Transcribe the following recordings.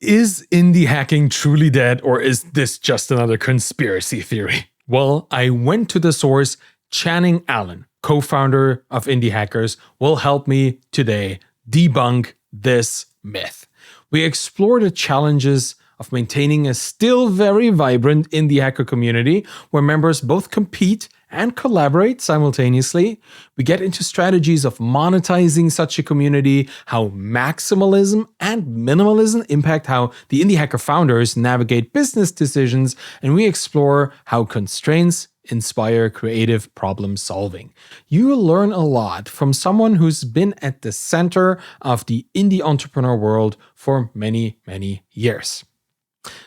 Is indie hacking truly dead, or is this just another conspiracy theory? Well, I went to the source. Channing Allen, co-founder of Indie Hackers, will help me today debunk this myth. We explore the challenges of maintaining a still very vibrant indie hacker community where members both compete and collaborate simultaneously. We get into strategies of monetizing such a community, how maximalism and minimalism impact how the indie hacker founders navigate business decisions, and we explore how constraints inspire creative problem solving. You will learn a lot from someone who's been at the center of the indie entrepreneur world for many, many years.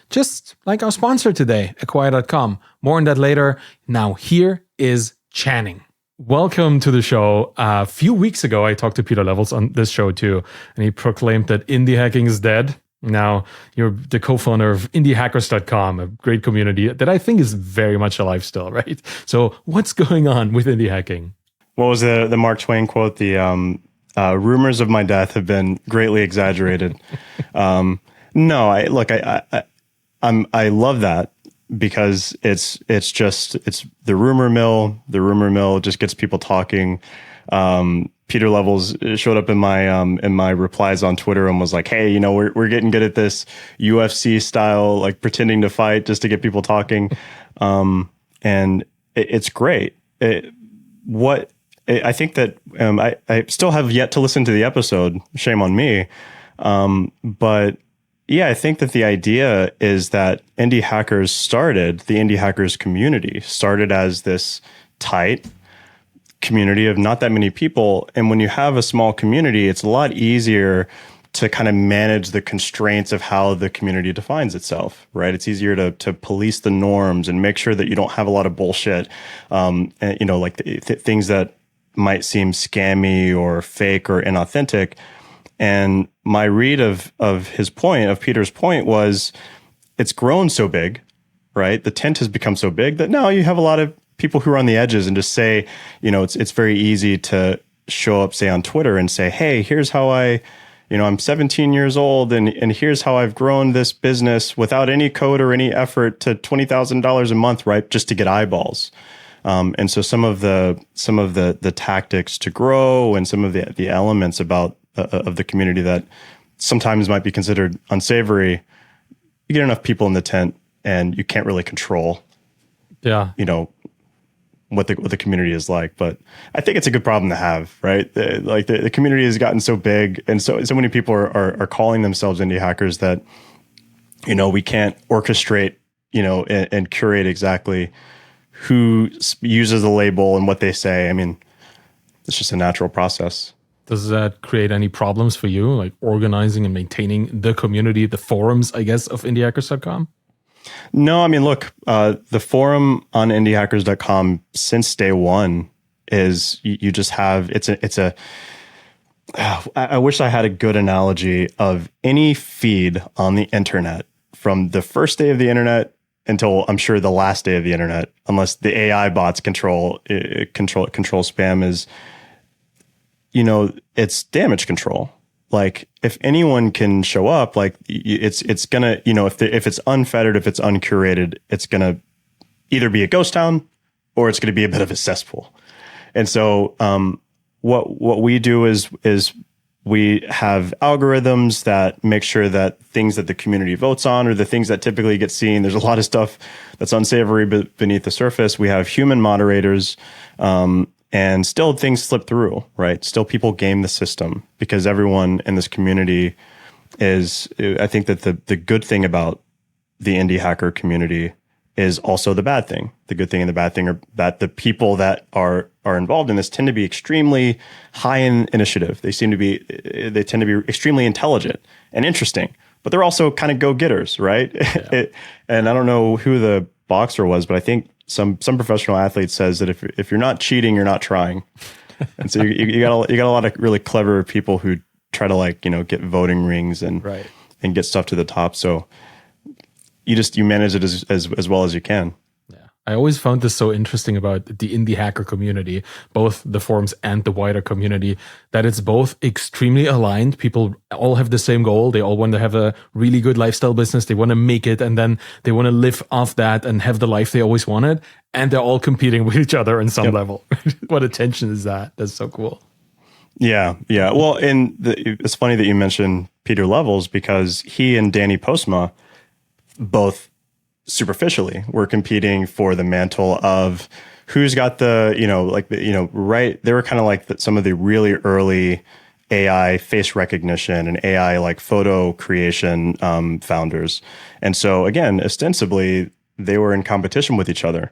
Just like our sponsor today, Acquire.com. More on that later. Now here is Channing. Welcome to the show. A few weeks ago, I talked to Peter Levels on this show too, and he proclaimed that indie hacking is dead. Now you're the co-founder of indiehackers.com, a great community that I think is very much alive still, right? So what's going on with indie hacking? What was the Mark Twain quote? The rumors of my death have been greatly exaggerated. No, I love that because it's the rumor mill. The rumor mill just gets people talking. Peter Levels showed up in my replies on Twitter and was like, "Hey, we're getting good at this UFC style, like pretending to fight just to get people talking," and it's great. I think that I still have yet to listen to the episode. Shame on me, but. Yeah, I think that the idea is that the Indie Hackers community started as this tight community of not that many people. And when you have a small community, it's a lot easier to kind of manage the constraints of how the community defines itself, right? It's easier to police the norms and make sure that you don't have a lot of bullshit, and, like things that might seem scammy or fake or inauthentic. And my read of Peter's point was, it's grown so big, right? The tent has become so big that now you have a lot of people who are on the edges and just say, it's very easy to show up, say on Twitter and say, hey, here's how I'm 17 years old and here's how I've grown this business without any code or any effort to $20,000 a month, right? Just to get eyeballs. And so some of the tactics to grow and some of the elements of the community that sometimes might be considered unsavory, you get enough people in the tent and you can't really control, what the community is like. But I think it's a good problem to have, right? The community has gotten so big and so many people are calling themselves indie hackers that, we can't orchestrate, and curate exactly who uses the label and what they say. I mean, it's just a natural process. Does that create any problems for you, like organizing and maintaining the community, the forums, I guess, of indiehackers.com? No, I mean, look, the forum on indiehackers.com since day one is you just have, I wish I had a good analogy of any feed on the internet from the first day of the internet until I'm sure the last day of the internet, unless the AI bots control spam is, it's damage control. Like if anyone can show up, like it's gonna, if it's unfettered, if it's uncurated, it's gonna either be a ghost town or it's gonna be a bit of a cesspool. And so what we do is we have algorithms that make sure that things that the community votes on or the things that typically get seen, there's a lot of stuff that's unsavory beneath the surface. We have human moderators, and still things slip through, right? Still people game the system because everyone in this community is, I think that the good thing about the indie hacker community is also the bad thing. The good thing and the bad thing are that the people that are involved in this tend to be extremely high in initiative. They tend to be extremely intelligent and interesting, but they're also kind of go-getters, right? Yeah. And I don't know who the boxer was, but I think some professional athlete says that if you're not cheating, you're not trying. And so you got a lot of really clever people who try to get voting rings and get stuff to the top. So you manage it as well as you can. Yeah. I always found this so interesting about the indie hacker community, both the forums and the wider community, that it's both extremely aligned. People all have the same goal. They all want to have a really good lifestyle business. They want to make it, and then they want to live off that and have the life they always wanted. And they're all competing with each other on some level. What a tension is that? That's so cool. Yeah. Well, it's funny that you mentioned Peter Levels, because he and Danny Postma both superficially were competing for the mantle of who's got the, right. They were kind of like some of the really early AI face recognition and AI like photo creation founders. And so again, ostensibly they were in competition with each other,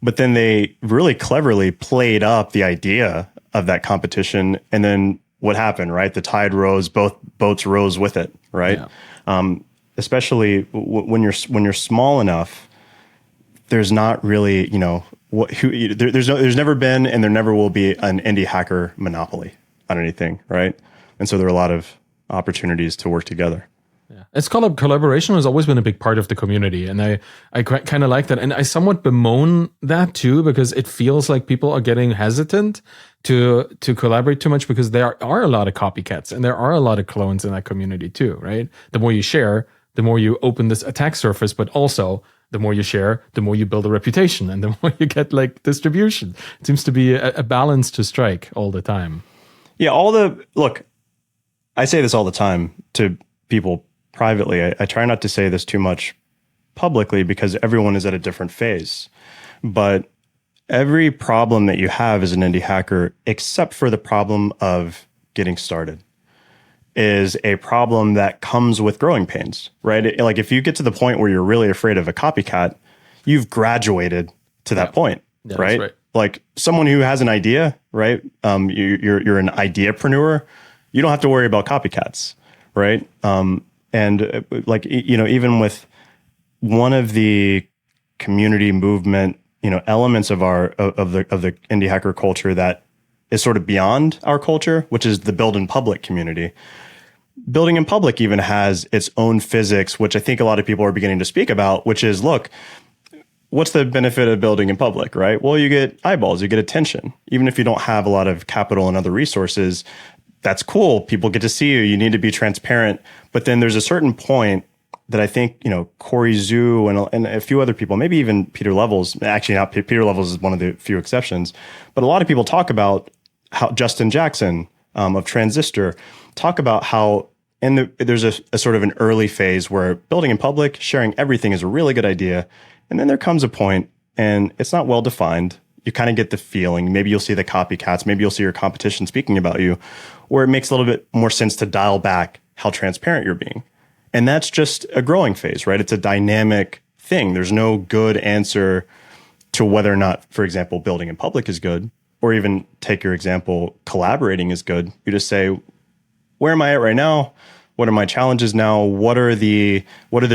but then they really cleverly played up the idea of that competition. And then what happened, right? The tide rose, both boats rose with it, right? Yeah. Especially when you're small enough, there's not really, there's never been and there never will be an indie hacker monopoly on anything, right? And so there are a lot of opportunities to work together. Yeah. It's called collaboration has always been a big part of the community. And I kind of like that. And I somewhat bemoan that too, because it feels like people are getting hesitant to collaborate too much, because there are a lot of copycats and there are a lot of clones in that community too, right? The more you share, the more you open this attack surface, but also the more you share, the more you build a reputation and the more you get like distribution. It seems to be a balance to strike all the time. Yeah. Look, I say this all the time to people privately. I try not to say this too much publicly because everyone is at a different phase, but every problem that you have as an indie hacker, except for the problem of getting started, is a problem that comes with growing pains, right? Like if you get to the point where you're really afraid of a copycat, you've graduated to that point, right? Right? Like someone who has an idea, right? You're an ideapreneur. You don't have to worry about copycats, right? Even with one of the community movement, elements of the indie hacker culture that is sort of beyond our culture, which is the build in public community. Building in public even has its own physics, which I think a lot of people are beginning to speak about, which is, look, what's the benefit of building in public, right? Well, you get eyeballs, you get attention. Even if you don't have a lot of capital and other resources, that's cool. People get to see you. You need to be transparent. But then there's a certain point that I think, Corey Zhu and a few other people, maybe even Peter Levels, actually not Peter Levels is one of the few exceptions, but a lot of people talk about how Justin Jackson of Transistor talk about how there's a sort of an early phase where building in public, sharing everything is a really good idea. And then there comes a point and it's not well defined. You kind of get the feeling, maybe you'll see the copycats, maybe you'll see your competition speaking about you, where it makes a little bit more sense to dial back how transparent you're being. And that's just a growing phase, right? It's a dynamic thing. There's no good answer to whether or not, for example, building in public is good, or even take your example, collaborating is good. You just say, where am I at right now? What are my challenges now? What are the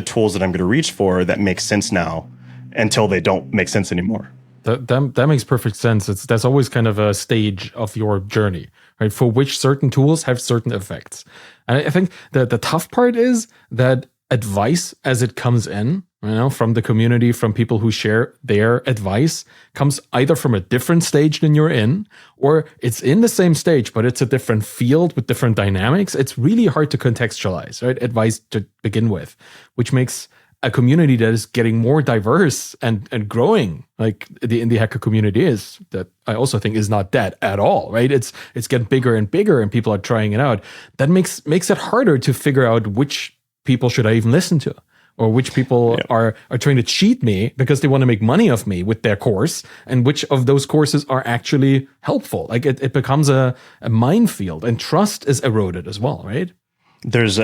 tools that I'm going to reach for that make sense now until they don't make sense anymore? That makes perfect sense. That's always kind of a stage of your journey, right? For which certain tools have certain effects. And I think that the tough part is that advice as it comes in, from the community, from people who share their advice, comes either from a different stage than you're in, or it's in the same stage, but it's a different field with different dynamics. It's really hard to contextualize, right? Advice to begin with, which makes a community that is getting more diverse and growing, like the indie hacker community is, that I also think is not dead at all, right? It's getting bigger and bigger and people are trying it out. That makes it harder to figure out which people should I even listen to, or which people are trying to cheat me because they want to make money off me with their course, and which of those courses are actually helpful. Like it becomes a minefield, and trust is eroded as well, right? There's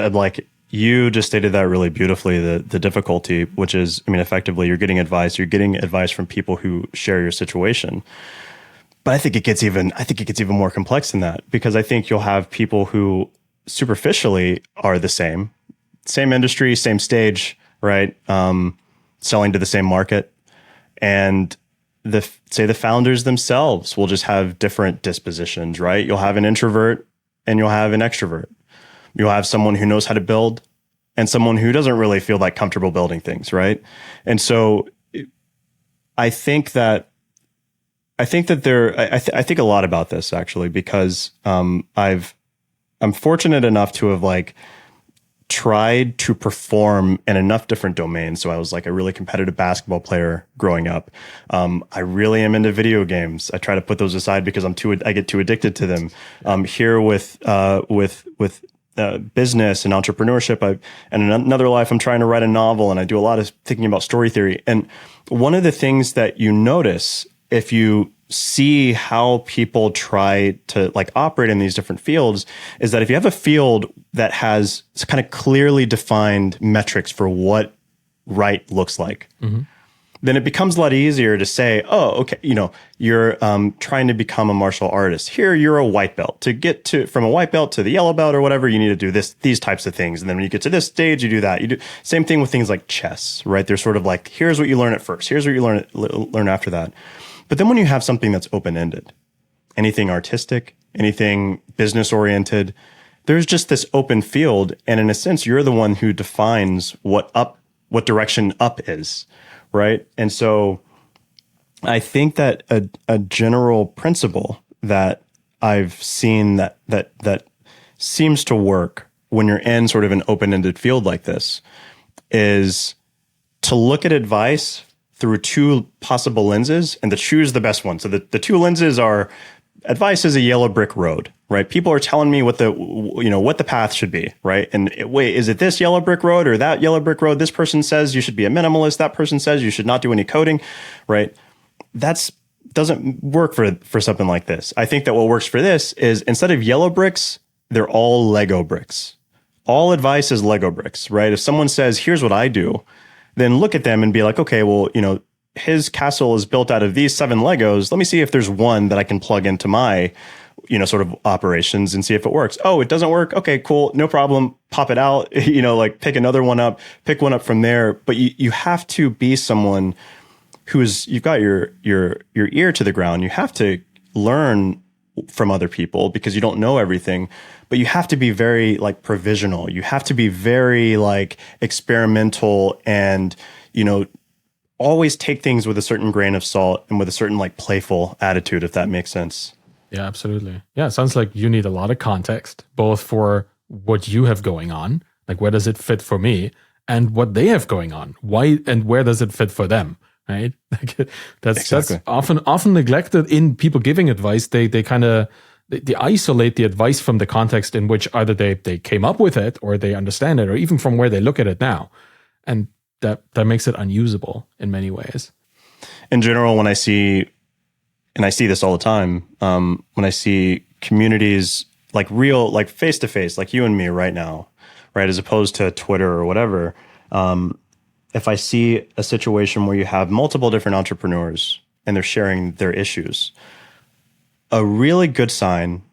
you just stated that really beautifully, the difficulty, which is, effectively you're getting advice from people who share your situation. But I think it gets even more complex than that, because I think you'll have people who superficially are the same industry, same stage, right? Selling to the same market. And the founders themselves will just have different dispositions, right? You'll have an introvert and you'll have an extrovert. You'll have someone who knows how to build and someone who doesn't really feel like comfortable building things, right? And so I think that I think a lot about this actually, because I'm fortunate enough to have like tried to perform in enough different domains. So I was like a really competitive basketball player growing up. I really am into video games. I try to put those aside because I get too addicted to them. Here with business and entrepreneurship, and in another life, I'm trying to write a novel, and I do a lot of thinking about story theory. And one of the things that you notice if you see how people try to like operate in these different fields is that if you have a field that has kind of clearly defined metrics for what right looks like, then it becomes a lot easier to say, oh, okay, you're trying to become a martial artist. Here, you're a white belt. To get from a white belt to the yellow belt or whatever, you need to do these types of things. And then when you get to this stage, you do that. You do same thing with things like chess, right? They're sort of like, here's what you learn at first. Here's what you learn after that. But then when you have something that's open-ended, anything artistic, anything business-oriented, there's just this open field. And in a sense, you're the one who defines what direction up is, right? And so I think that a general principle that I've seen that seems to work when you're in sort of an open-ended field like this is to look at advice through two possible lenses and to choose the best one. So the two lenses are advice is a yellow brick road, right? People are telling me what the path should be, right? And wait, is it this yellow brick road or that yellow brick road? This person says you should be a minimalist. That person says you should not do any coding, right? That's doesn't work for something like this. I think that what works for this is instead of yellow bricks, they're all Lego bricks. All advice is Lego bricks, right? If someone says, here's what I do, then look at them and be like, okay, well, his castle is built out of these 7 Legos. Let me see if there's one that I can plug into my, sort of operations and see if it works. Oh, it doesn't work. Okay, cool. No problem. Pop it out, like pick another one up, pick one up from there. But you have to be someone you've got your ear to the ground. You have to learn from other people because you don't know everything, but you have to be very like provisional. You have to be very like experimental and, always take things with a certain grain of salt and with a certain like playful attitude, if that makes sense. Yeah, absolutely. Yeah, it sounds like you need a lot of context, both for what you have going on, like where does it fit for me, and what they have going on, why and where does it fit for them, right? That's often neglected in people giving advice. They kind of they isolate the advice from the context in which either they came up with it or they understand it, or even from where they look at it now, and that makes it unusable in many ways. In general, when I see this all the time, when I see communities like real, like face to face, like you and me right now, right, as opposed to Twitter or whatever, if I see a situation where you have multiple different entrepreneurs and they're sharing their issues, a really good sign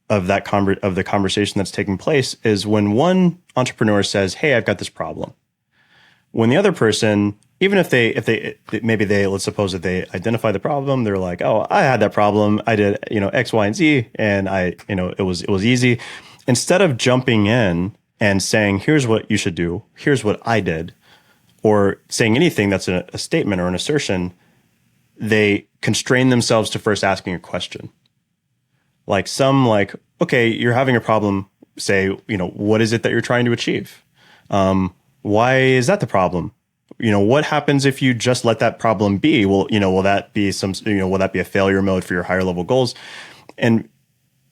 of that of the conversation that's taking place is when one entrepreneur says, "Hey, I've got this problem." When the other person, even if let's suppose that they identify the problem, they're like, "Oh, I had that problem. I did, X, Y, and Z, and it was easy." Instead of jumping in and saying, "Here's what you should do. Here's what I did," or saying anything that's a statement or an assertion, they constrain themselves to first asking a question. Like okay, you're having a problem. Say, what is it that you're trying to achieve? Why is that the problem? What happens if you just let that problem be? Well, will that be will that be a failure mode for your higher level goals? And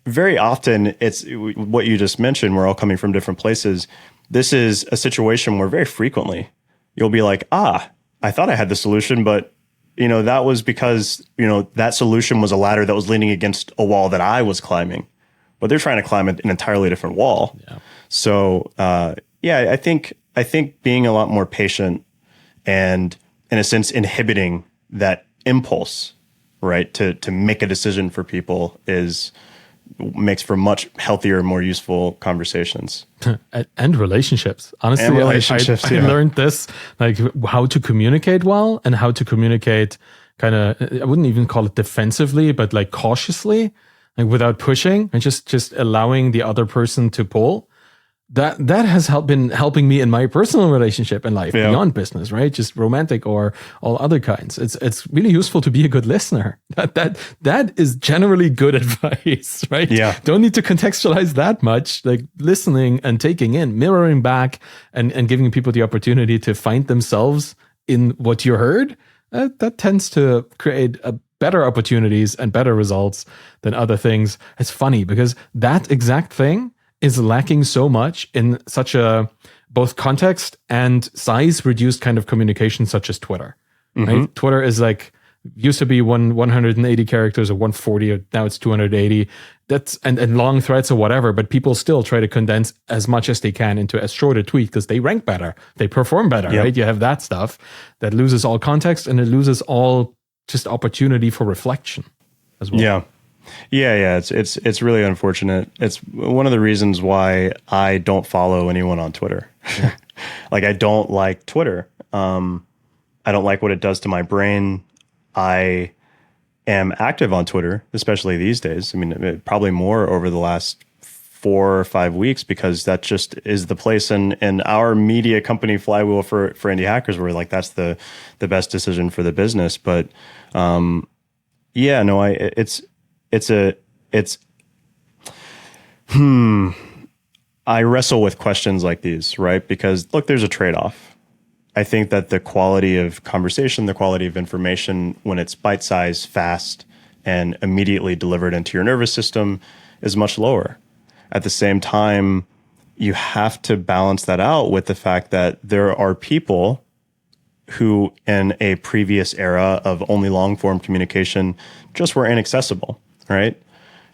very often it's what you just mentioned. We're all coming from different places. This is a situation where very frequently you'll be like, I thought I had the solution, but that was because, that solution was a ladder that was leaning against a wall that I was climbing, but they're trying to climb an entirely different wall. Yeah. So, I think being a lot more patient and in a sense, inhibiting that impulse, right, to make a decision for people makes for much healthier, more useful conversations. And relationships. Honestly, and relationships, I learned this, like how to communicate well and how to communicate kind of, I wouldn't even call it defensively, but like cautiously, like without pushing and just allowing the other person to pull. that has been helping me in my personal relationship in life beyond business, right? Just romantic or all other kinds. It's really useful to be a good listener. That is generally good advice, right? Yeah. Don't need to contextualize that much. Like listening and taking in, mirroring back, and giving people the opportunity to find themselves in what you heard. That tends to create better opportunities and better results than other things. It's funny because that exact thing is lacking so much in such a both context and size reduced kind of communication such as Twitter. Right? Twitter is like used to be 180 characters or 140, or now it's 280. That's and long threads or whatever, but people still try to condense as much as they can into as short a tweet because they rank better, they perform better, right? You have that stuff that loses all context and it loses all just opportunity for reflection as well. Yeah, it's really unfortunate. It's one of the reasons why I don't follow anyone on Twitter. Like I don't like Twitter. I don't like what it does to my brain. I am active on Twitter, especially these days. I mean, probably more over the last 4 or 5 weeks, because that just is the place in our media company flywheel for indie hackers where like that's the best decision for the business. But I wrestle with questions like these, right? Because look, there's a trade-off. I think that the quality of conversation, the quality of information, when it's bite-sized, fast, and immediately delivered into your nervous system is much lower. At the same time, you have to balance that out with the fact that there are people who in a previous era of only long-form communication just were inaccessible, right?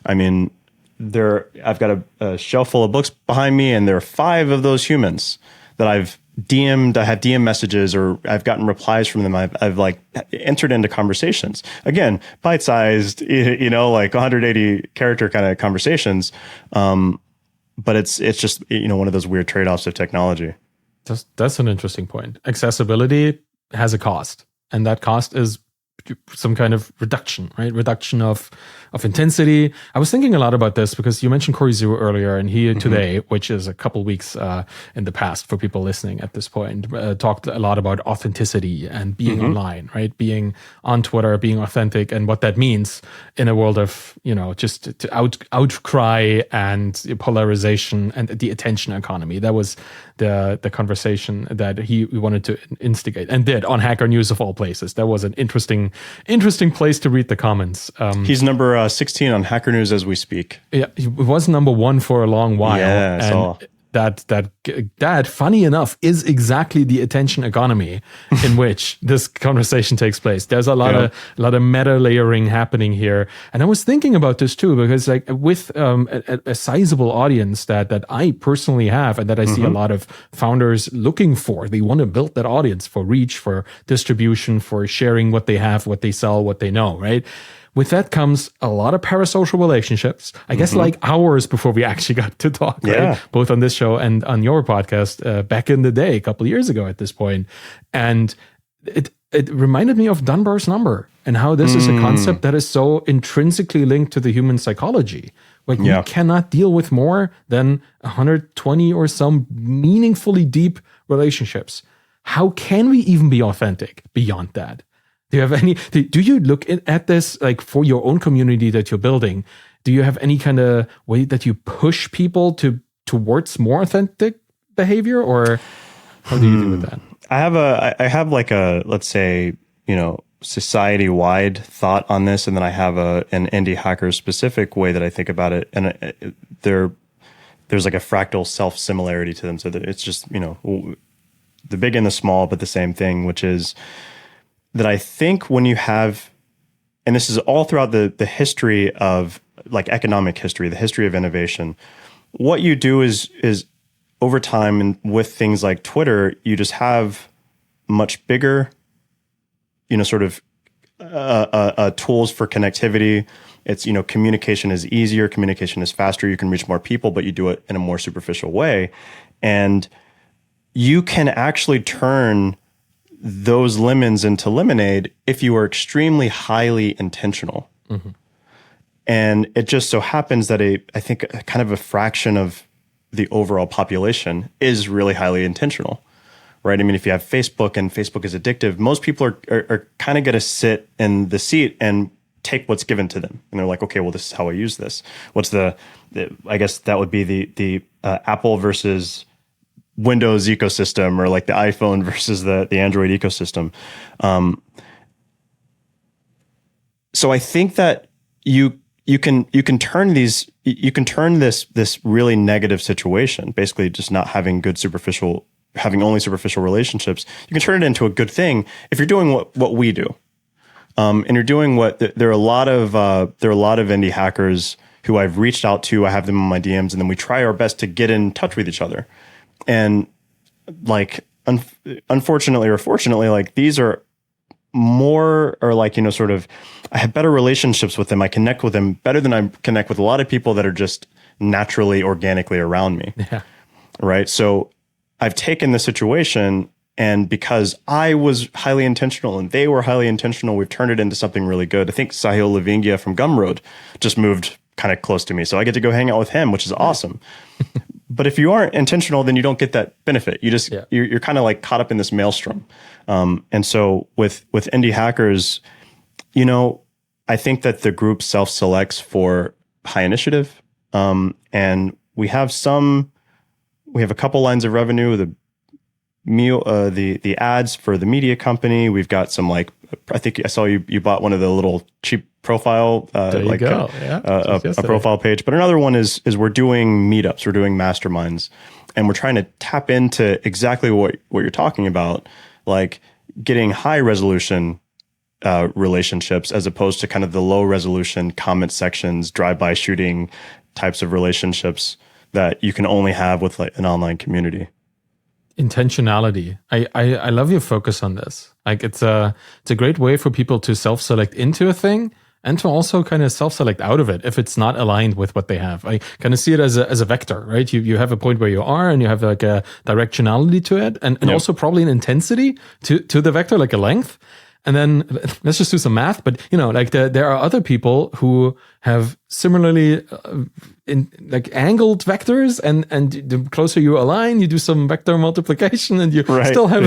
I mean, I've got a shelf full of books behind me, and there are 5 of those humans that I've DM'd. I have DM messages, or I've gotten replies from them. I've like entered into conversations. Again, bite-sized, like 180 character kind of conversations. But it's just, one of those weird trade-offs of technology. That's an interesting point. Accessibility has a cost, and that cost is some kind of reduction, right? Reduction of intensity. I was thinking a lot about this because you mentioned Corey Zhu earlier, and he today, which is a couple weeks in the past for people listening at this point, talked a lot about authenticity and being online, right? Being on Twitter, being authentic, and what that means in a world of, just to outcry and polarization and the attention economy. That was the conversation that he wanted to instigate and did on Hacker News of all places. That was an interesting place to read the comments. He's number 16 on Hacker News as we speak. Yeah, he was number 1 for a long while. Yeah, I saw. That, funny enough, is exactly the attention economy in which this conversation takes place. There's a lot of meta layering happening here, and I was thinking about this too because, like, with a sizable audience that I personally have, and that I see a lot of founders looking for, they want to build that audience for reach, for distribution, for sharing what they have, what they sell, what they know, right? With that comes a lot of parasocial relationships, I guess, like hours before we actually got to talk, right? Both on this show and on your podcast back in the day, a couple of years ago at this point. And it reminded me of Dunbar's number and how this is a concept that is so intrinsically linked to the human psychology. Like we cannot deal with more than 120 or some meaningfully deep relationships. How can we even be authentic beyond that? Do you look at this like for your own community that you're building? Do you have any kind of way that you push people towards more authentic behavior, or how do you do with that? I have like a, let's say, society-wide thought on this, and then I have an indie hacker specific way that I think about it, and there's like a fractal self-similarity to them, so that it's just the big and the small, but the same thing, which is that I think when you have, and this is all throughout the history of like economic history, the history of innovation, what you do is over time, and with things like Twitter, you just have much bigger, sort of tools for connectivity. It's, communication is easier, communication is faster, you can reach more people, but you do it in a more superficial way. And you can actually turn those lemons into lemonade if you are extremely highly intentional. And it just so happens that I think kind of a fraction of the overall population is really highly intentional, right? I mean, if you have Facebook and Facebook is addictive, most people are kind of going to sit in the seat and take what's given to them. And they're like, okay, well, this is how I use this. What's I guess that would be the Apple versus Windows ecosystem, or like the iPhone versus the Android ecosystem. So I think that you can turn this really negative situation, basically just not having having only superficial relationships. You can turn it into a good thing if you're doing what we do, and you're doing there are a lot of indie hackers who I've reached out to. I have them in my DMs, and then we try our best to get in touch with each other. And like, unfortunately or fortunately, like these are more, or like, sort of, I have better relationships with them. I connect with them better than I connect with a lot of people that are just naturally, organically around me. Yeah. Right. So I've taken the situation, and because I was highly intentional and they were highly intentional, we've turned it into something really good. I think Sahil Lavingia from Gumroad just moved kind of close to me, so I get to go hang out with him, which is awesome. But if you aren't intentional, then you don't get that benefit. You just you're kind of like caught up in this maelstrom. And so with indie hackers, I think that the group self-selects for high initiative, and we have a couple lines of revenue. The ads for the media company. We've got some, like, I think I saw you bought one of the little cheap profile, there you go. A profile page. But another one is we're doing meetups, we're doing masterminds, and we're trying to tap into exactly what you're talking about, like getting high resolution relationships as opposed to kind of the low resolution comment sections, drive-by shooting types of relationships that you can only have with like an online community. Intentionality. I love your focus on this. Like, it's a great way for people to self-select into a thing and to also kind of self-select out of it if it's not aligned with what they have. I kind of see it as a vector, right? You have a point where you are, and you have like a directionality to it, and also probably an intensity to the vector, like a length. And then let's just do some math. But like there are other people who have similarly angled vectors, and the closer you align, you do some vector multiplication, and you still have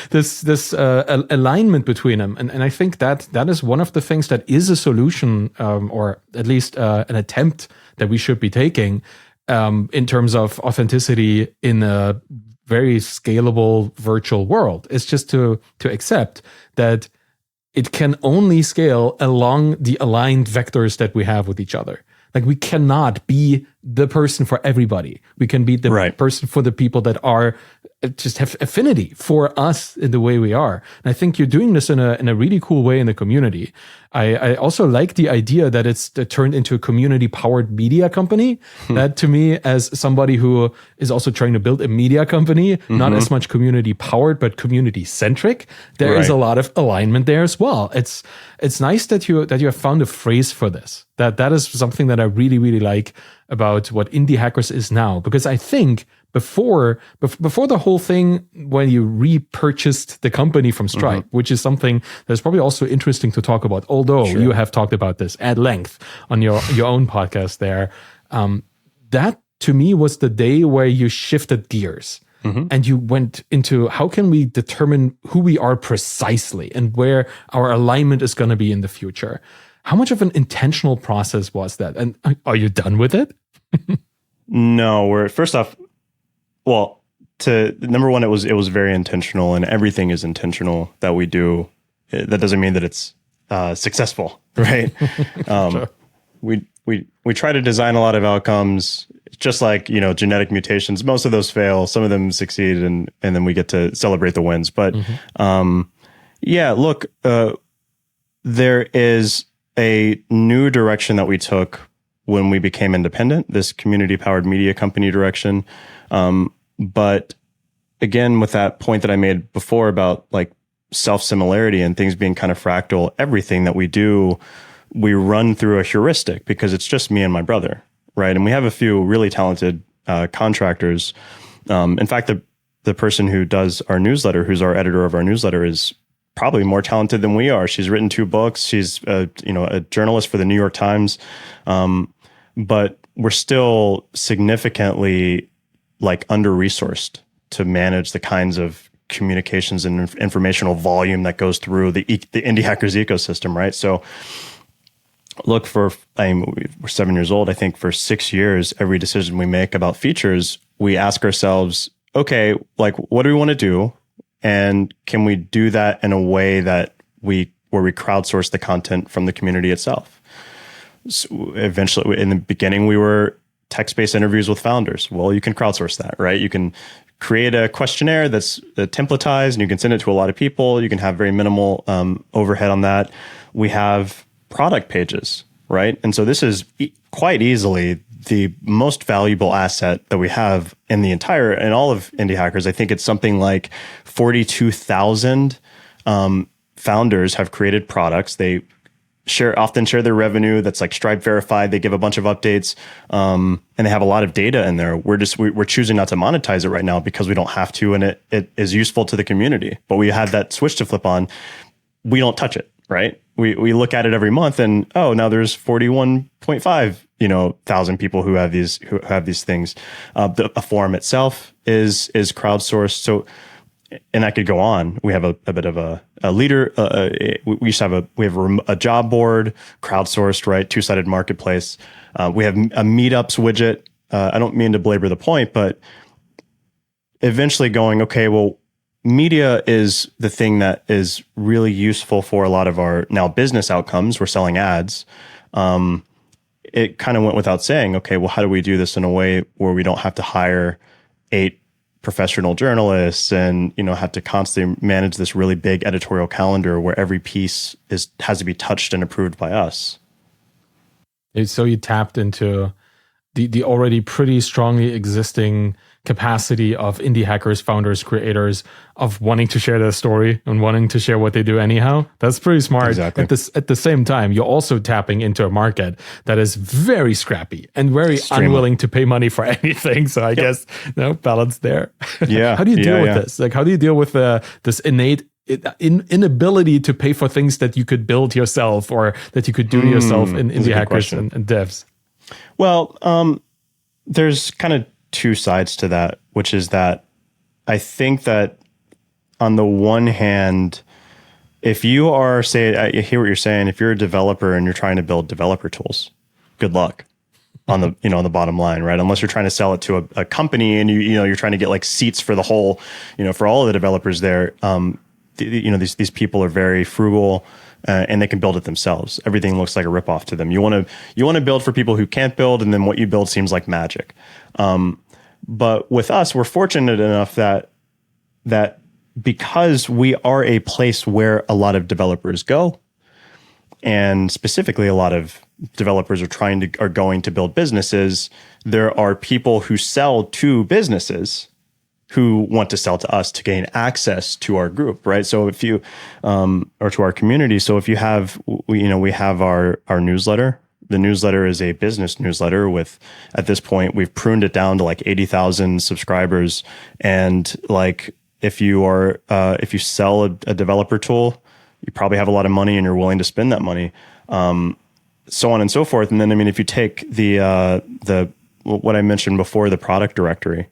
this alignment between them. And I think that is one of the things that is a solution, or at least an attempt that we should be taking in terms of authenticity in a very scalable virtual world. It's just to accept that it can only scale along the aligned vectors that we have with each other. Like, we cannot be the person for everybody. We can be the person for the people that are just have affinity for us in the way we are. And I think you're doing this in a really cool way in the community. I also like the idea that it's turned into a community-powered media company. That, to me, as somebody who is also trying to build a media company, not as much community-powered, but community-centric, there is a lot of alignment there as well. It's nice that you have found a phrase for this. That is something that I really, really like about what Indie Hackers is now. Because I think before the whole thing, when you repurchased the company from Stripe, which is something that's probably also interesting to talk about, although you have talked about this at length on your own podcast there, that to me was the day where you shifted gears. And you went into, how can we determine who we are precisely and where our alignment is going to be in the future? How much of an intentional process was that? And are you done with it? No, first off, well, number one, it was very intentional, and everything is intentional that we do. That doesn't mean that it's successful, right? Sure. We try to design a lot of outcomes, just like, genetic mutations. Most of those fail, some of them succeed, and then we get to celebrate the wins. But look, there is a new direction that we took when we became independent, this community-powered media company direction. But again, with that point that I made before about like self-similarity and things being kind of fractal, everything that we do, we run through a heuristic because it's just me and my brother, right? And we have a few really talented contractors. In fact, the person who does our newsletter, who's our editor of our newsletter, is probably more talented than we are. She's written 2 books. She's a journalist for the New York Times. But we're still significantly like under-resourced to manage the kinds of communications and informational volume that goes through the indie hackers ecosystem, right? So look, we're 7 years old. I think for 6 years, every decision we make about features, we ask ourselves, okay, like, what do we want to do? And can we do that in a way that where we crowdsource the content from the community itself? So eventually, in the beginning, we were text-based interviews with founders. Well, you can crowdsource that, right? You can create a questionnaire that's templatized, and you can send it to a lot of people. You can have very minimal overhead on that. We have product pages, right? And so this is quite easily the most valuable asset that we have in all of Indie Hackers. I think it's something like 42,000 founders have created products. They often share their revenue that's like Stripe verified. They give a bunch of updates, and they have a lot of data in there. We're choosing not to monetize it right now because we don't have to, and it is useful to the community. But we had that switch to flip on. We don't touch it, right? We look at it every month, and now there's 41.5 thousand people who have these things. A forum itself is crowdsourced. So, and I could go on. We have a bit of a leader. We have a job board, crowdsourced, right? Two-sided marketplace. We have a meetups widget. I don't mean to belabor the point, but eventually going, okay, well, media is the thing that is really useful for a lot of our now business outcomes. We're selling ads. It kind of went without saying, okay, well, how do we do this in a way where we don't have to hire 8 professional journalists and have to constantly manage this really big editorial calendar where every piece has to be touched and approved by us. So you tapped into the already pretty strongly existing capacity of indie hackers, founders, creators of wanting to share their story and wanting to share what they do anyhow. That's pretty smart. Exactly. At the same time, you're also tapping into a market that is very scrappy and very unwilling to pay money for anything. So I guess balance there. Yeah. How do you deal with this? Like, how do you deal with this innate inability to pay for things that you could build yourself or that you could do yourself in indie hackers and devs? Well, there's kind of 2 sides to that, which is that I think that on the one hand, if you are, I hear what you're saying, if you're a developer and you're trying to build developer tools, good luck on the, on the bottom line, right? Unless you're trying to sell it to a company and you're trying to get like seats for the whole, for all of the developers there. These people are very frugal. And they can build it themselves. Everything looks like a ripoff to them. You want to build for people who can't build, and then what you build seems like magic. But with us, we're fortunate enough that because we are a place where a lot of developers go, and specifically a lot of developers are going to build businesses, there are people who sell to businesses who want to sell to us to gain access to our group, right? So if you, or to our community. So if you have, we have our newsletter. The newsletter is a business newsletter with, at this point, we've pruned it down to like 80,000 subscribers. And like, if you sell a developer tool, you probably have a lot of money and you're willing to spend that money, so on and so forth. And then, if you take the what I mentioned before, the product directory,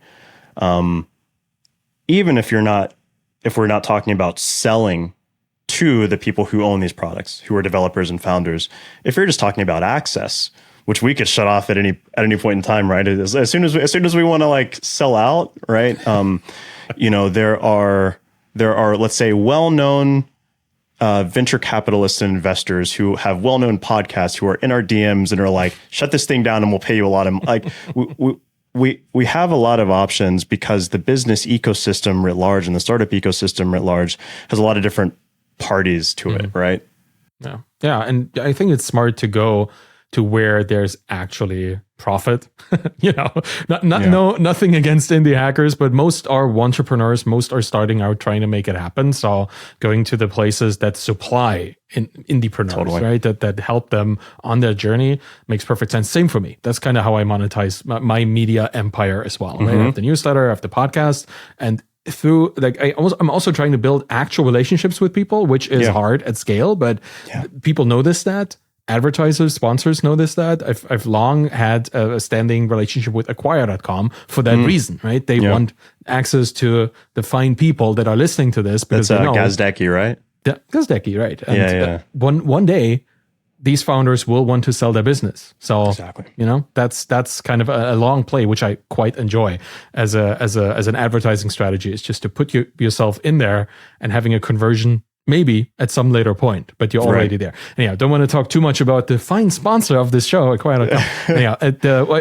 even if we're not talking about selling to the people who own these products, who are developers and founders, if you're just talking about access, which we could shut off at any point in time, right? As soon as we want to like sell out, right? There are let's say well-known venture capitalists and investors who have well-known podcasts who are in our DMs and are like, shut this thing down and we'll pay you a lot of like. We have a lot of options because the business ecosystem writ large and the startup ecosystem writ large has a lot of different parties to it, right? Yeah, and I think it's smart to go to where there's actually profit. Nothing against indie hackers, but most are entrepreneurs. Most are starting out trying to make it happen. So going to the places that supply indiepreneurs, right? That help them on their journey makes perfect sense. Same for me. That's kind of how I monetize my media empire as well. Right? I have the newsletter, I have the podcast, and through I'm also trying to build actual relationships with people, which is hard at scale, but people notice that. advertisers, sponsors notice that. I've long had a standing relationship with acquire.com for that reason, right? They want access to the fine people that are listening to this because That's they know Gazdecki, right? Yeah, Gazdecki, right? And Yeah. one day, these founders will want to sell their business. So Exactly. that's kind of a long play, which I quite enjoy as an advertising strategy. It's just to put yourself in there and having a conversion maybe at some later point, but you're already there. Anyhow, don't want to talk too much about the fine sponsor of this show, Acquire.com. Anyhow,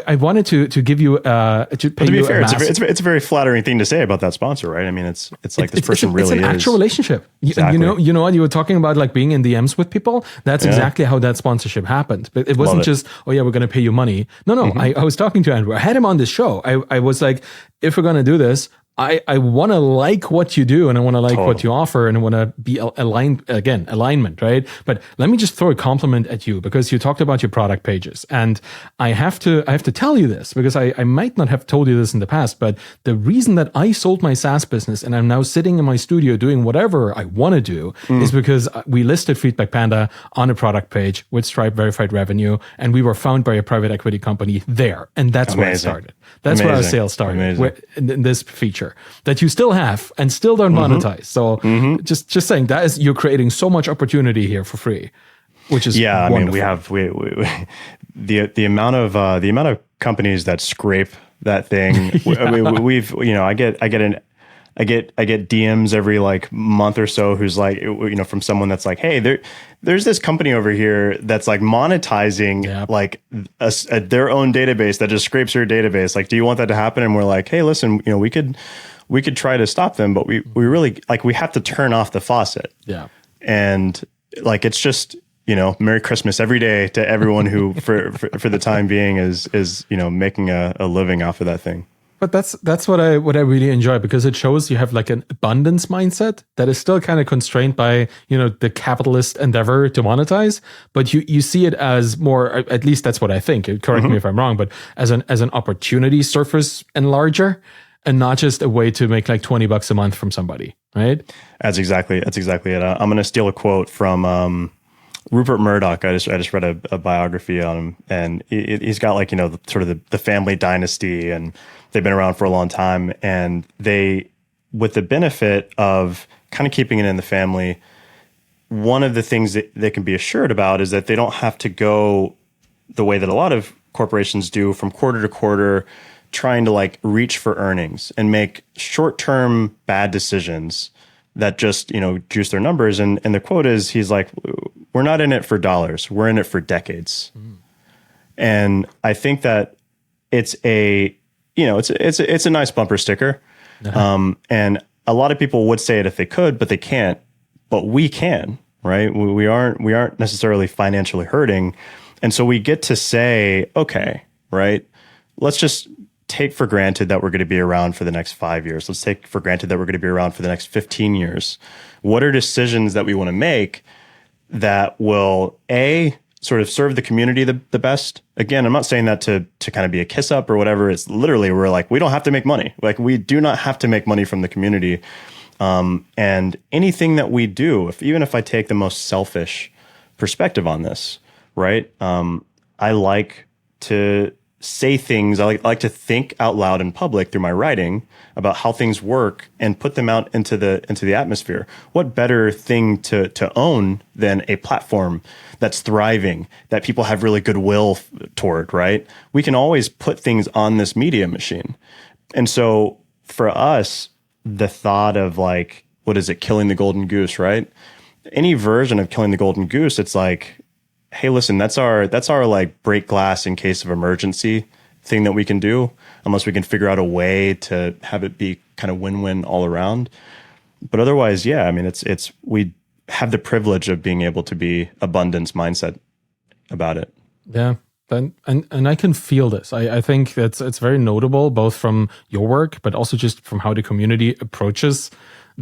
I wanted to give you to pay To be you fair, a it's a very flattering thing to say about that sponsor, right? I mean, it's like this person really is. It's an actual relationship. Exactly. You know what you were talking about, like being in DMs with people. That's exactly how that sponsorship happened. But it wasn't just, oh yeah, we're going to pay you money. No. I was talking to Andrew. I had him on this show. I was like, if we're going to do this, I want to like what you do and I want to like what you offer and I want to be alignment, right? But let me just throw a compliment at you because you talked about your product pages. And I have to tell you this because I might not have told you this in the past, but the reason that I sold my SaaS business and I'm now sitting in my studio doing whatever I want to do is because we listed Feedback Panda on a product page with Stripe verified revenue and we were found by a private equity company there. And that's where I started. That's where our sales started in this feature that you still have and still don't monetize. So just saying that is, you're creating so much opportunity here for free, which is wonderful. I mean, we have the amount of companies that scrape that thing. I get DMs every like month or so who's like, from someone that's like, hey, there's this company over here that's like monetizing like their own database that just scrapes your database. Like, do you want that to happen? And we're like, hey, listen, we could try to stop them, but we really like, we have to turn off the faucet. Yeah. And like, it's just, Merry Christmas every day to everyone who for the time being is making a living off of that thing. But that's what I really enjoy because it shows you have like an abundance mindset that is still kind of constrained by, the capitalist endeavor to monetize, but you see it as more, at least that's what I think. Correct me if I'm wrong, but as an opportunity surface enlarger and not just a way to make like $20 a month from somebody, right? That's exactly it. I'm going to steal a quote from Rupert Murdoch. I just read a biography on him, and he's got like sort of the family dynasty, and they've been around for a long time. And they, with the benefit of kind of keeping it in the family, one of the things that they can be assured about is that they don't have to go the way that a lot of corporations do from quarter to quarter, trying to like reach for earnings and make short-term bad decisions that just juice their numbers. And the quote is, he's like, we're not in it for dollars, we're in it for decades. And I think that it's a it's a nice bumper sticker. And a lot of people would say it if they could, but they can't. But we can, right? We aren't necessarily financially hurting, and so we get to say, okay, right? Let's just take for granted that we're going to be around for the next 5 years. Let's take for granted that we're going to be around for the next 15 years. What are decisions that we want to make that will sort of serve the community the best? Again, I'm not saying that to kind of be a kiss up or whatever. It's literally, we're like, we don't have to make money. Like, we do not have to make money from the community. And anything that we do, even if I take the most selfish perspective on this, right? I like to say things. I like to think out loud in public through my writing about how things work and put them out into the atmosphere. What better thing to own than a platform that's thriving, that people have really goodwill toward, right? We can always put things on this media machine. And so for us, the thought of like, what is it, killing the golden goose, right? Any version of killing the golden goose, it's like, hey, listen, that's our like break glass in case of emergency thing that we can do, unless we can figure out a way to have it be kind of win-win all around. But otherwise, yeah, I mean, it's we have the privilege of being able to be abundance mindset about it. Yeah. And I can feel this. I think it's very notable, both from your work, but also just from how the community approaches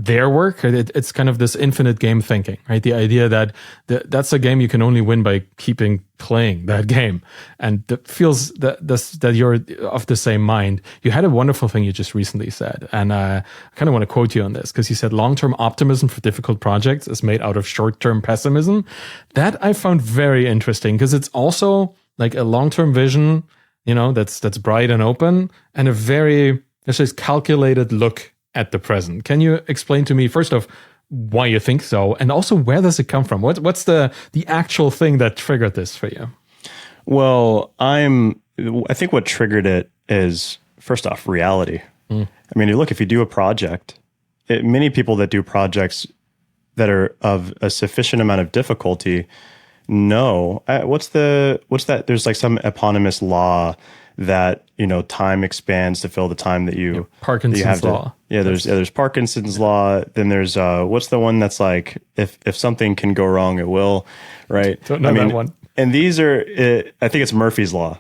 their work. It's kind of this infinite game thinking, right? The idea that that's a game you can only win by keeping playing that game. And it feels that you're of the same mind. You had a wonderful thing you just recently said. And I kind of want to quote you on this, because you said long-term optimism for difficult projects is made out of short-term pessimism. That I found very interesting, because it's also like a long-term vision, that's bright and open, and a very, let's just calculated look at the present. Can you explain to me, first off, why you think so, and also where does it come from? What's the actual thing that triggered this for you? Well, I think what triggered it is, first off, reality. I mean, if you do a project, many people that do projects that are of a sufficient amount of difficulty know what's that? There's like some eponymous law that time expands to fill the time that you Parkinson's law. There's Parkinson's law. Then there's what's the one that's like, if something can go wrong, it will, right? Don't know that one. And these are I think it's Murphy's law.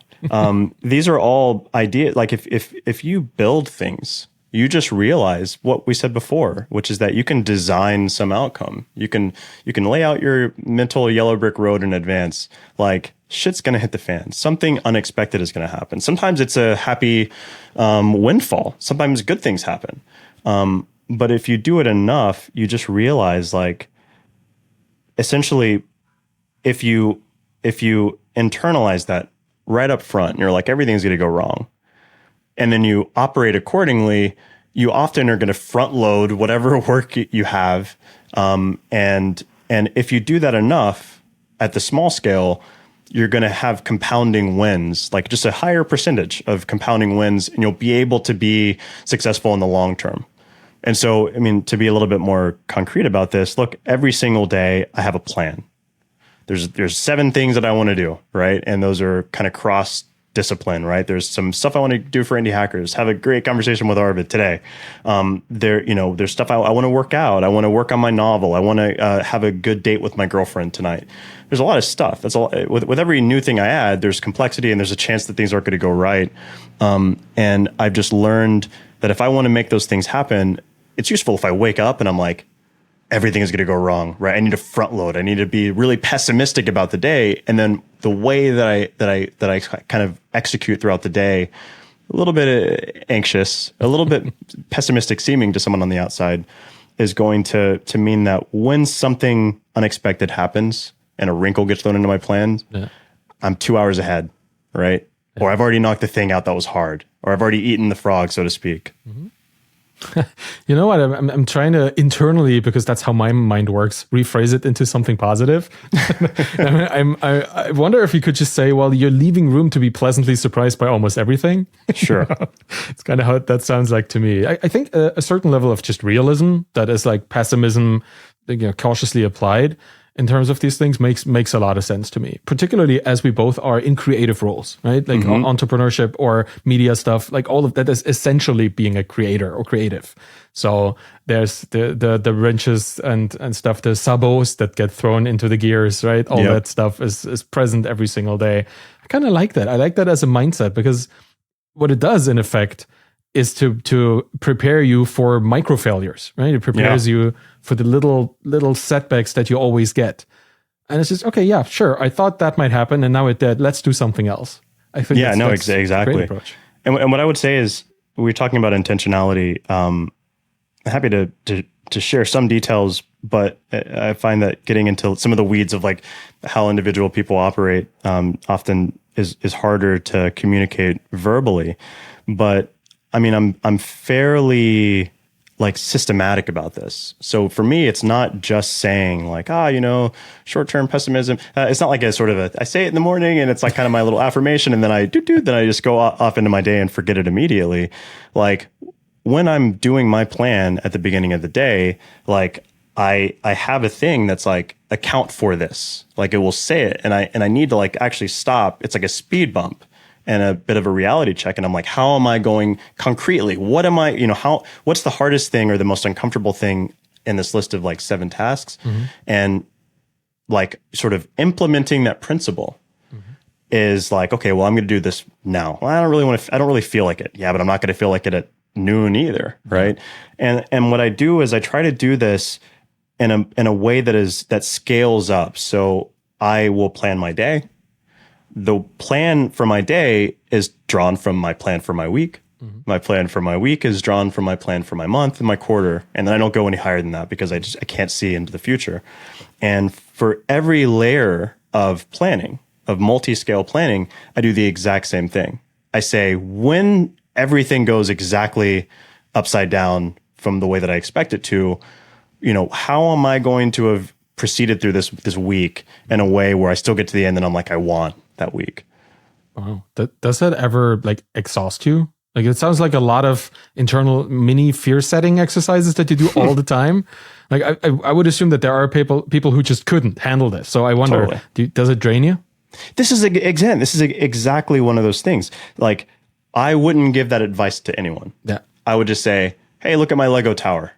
These are all ideas. Like if you build things, you just realize what we said before, which is that you can design some outcome. You can lay out your mental yellow brick road in advance. Like, shit's going to hit the fan. Something unexpected is going to happen. Sometimes it's a happy windfall. Sometimes good things happen. But if you do it enough, you just realize, like, essentially, if you internalize that right up front, and you're like, everything's going to go wrong, and then you operate accordingly, you often are going to front load whatever work you have. And if you do that enough at the small scale, you're going to have compounding wins, like just a higher percentage of compounding wins, and you'll be able to be successful in the long term. And so, I mean, to be a little bit more concrete about this, look, every single day I have a plan. There's 7 things that I want to do, right? And those are kind of cross discipline, right? There's some stuff I want to do for indie hackers. Have a great conversation with Arvid today. There's stuff I want to work out. I want to work on my novel. I want to have a good date with my girlfriend tonight. There's a lot of stuff. That's all. With every new thing I add, there's complexity, and there's a chance that things aren't going to go right. And I've just learned that if I want to make those things happen, it's useful if I wake up and I'm like, everything is going to go wrong, right? I need to front load. I need to be really pessimistic about the day, and then the way that I kind of execute throughout the day, a little bit anxious, a little bit pessimistic seeming to someone on the outside, is going to mean that when something unexpected happens and a wrinkle gets thrown into my plan, I'm 2 hours ahead, right? Yeah. Or I've already knocked the thing out that was hard, or I've already eaten the frog, so to speak. Mm-hmm. You know what? I'm trying to internally, because that's how my mind works, rephrase it into something positive. I wonder if you could just say, well, you're leaving room to be pleasantly surprised by almost everything. Sure. It's kind of how that sounds like to me. I think a certain level of just realism that is like pessimism, cautiously applied in terms of these things makes a lot of sense to me, particularly as we both are in creative roles, right? Like entrepreneurship or media stuff, like all of that is essentially being a creator or creative. So there's the wrenches and stuff, the sabots that get thrown into the gears, right? All that stuff is present every single day. I kind of like that. I like that as a mindset, because what it does in effect is to prepare you for micro failures, right? It prepares you for the little setbacks that you always get. And it's just, okay, yeah, sure. I thought that might happen, and now it did. Let's do something else. I think that's exactly. a great approach. And what I would say is, we're talking about intentionality. I'm happy to share some details, but I find that getting into some of the weeds of like how individual people operate often is harder to communicate verbally. But I mean, I'm fairly like systematic about this. So for me, it's not just saying like, short-term pessimism. It's not like a sort of I say it in the morning and it's like kind of my little affirmation, and then then I just go off into my day and forget it immediately. Like when I'm doing my plan at the beginning of the day, like I have a thing that's like, account for this. Like it will say it, and I need to like actually stop. It's like a speed bump and a bit of a reality check. And I'm like, how am I going concretely? What am I, what's the hardest thing or the most uncomfortable thing in this list of like 7 tasks? And like sort of implementing that principle is like, okay, well, I'm going to do this now. Well, I don't really feel like it. Yeah, but I'm not going to feel like it at noon either, right? And what I do is I try to do this in a way that scales up. So I will plan my day. The plan for my day is drawn from my plan for my week. My plan for my week is drawn from my plan for my month and my quarter. And then I don't go any higher than that because I can't see into the future. And for every layer of planning, of multi-scale planning, I do the exact same thing. I say, when everything goes exactly upside down from the way that I expect it to, how am I going to have proceeded through this week in a way where I still get to the end and I'm like, I won that week. Wow. Does that ever like exhaust you? Like, it sounds like a lot of internal mini fear setting exercises that you do all the time. Like, I would assume that there are people who just couldn't handle this. So I wonder, Totally. Does it drain you? This is exactly one of those things. Like, I wouldn't give that advice to anyone. Yeah. I would just say, hey, look at my Lego tower.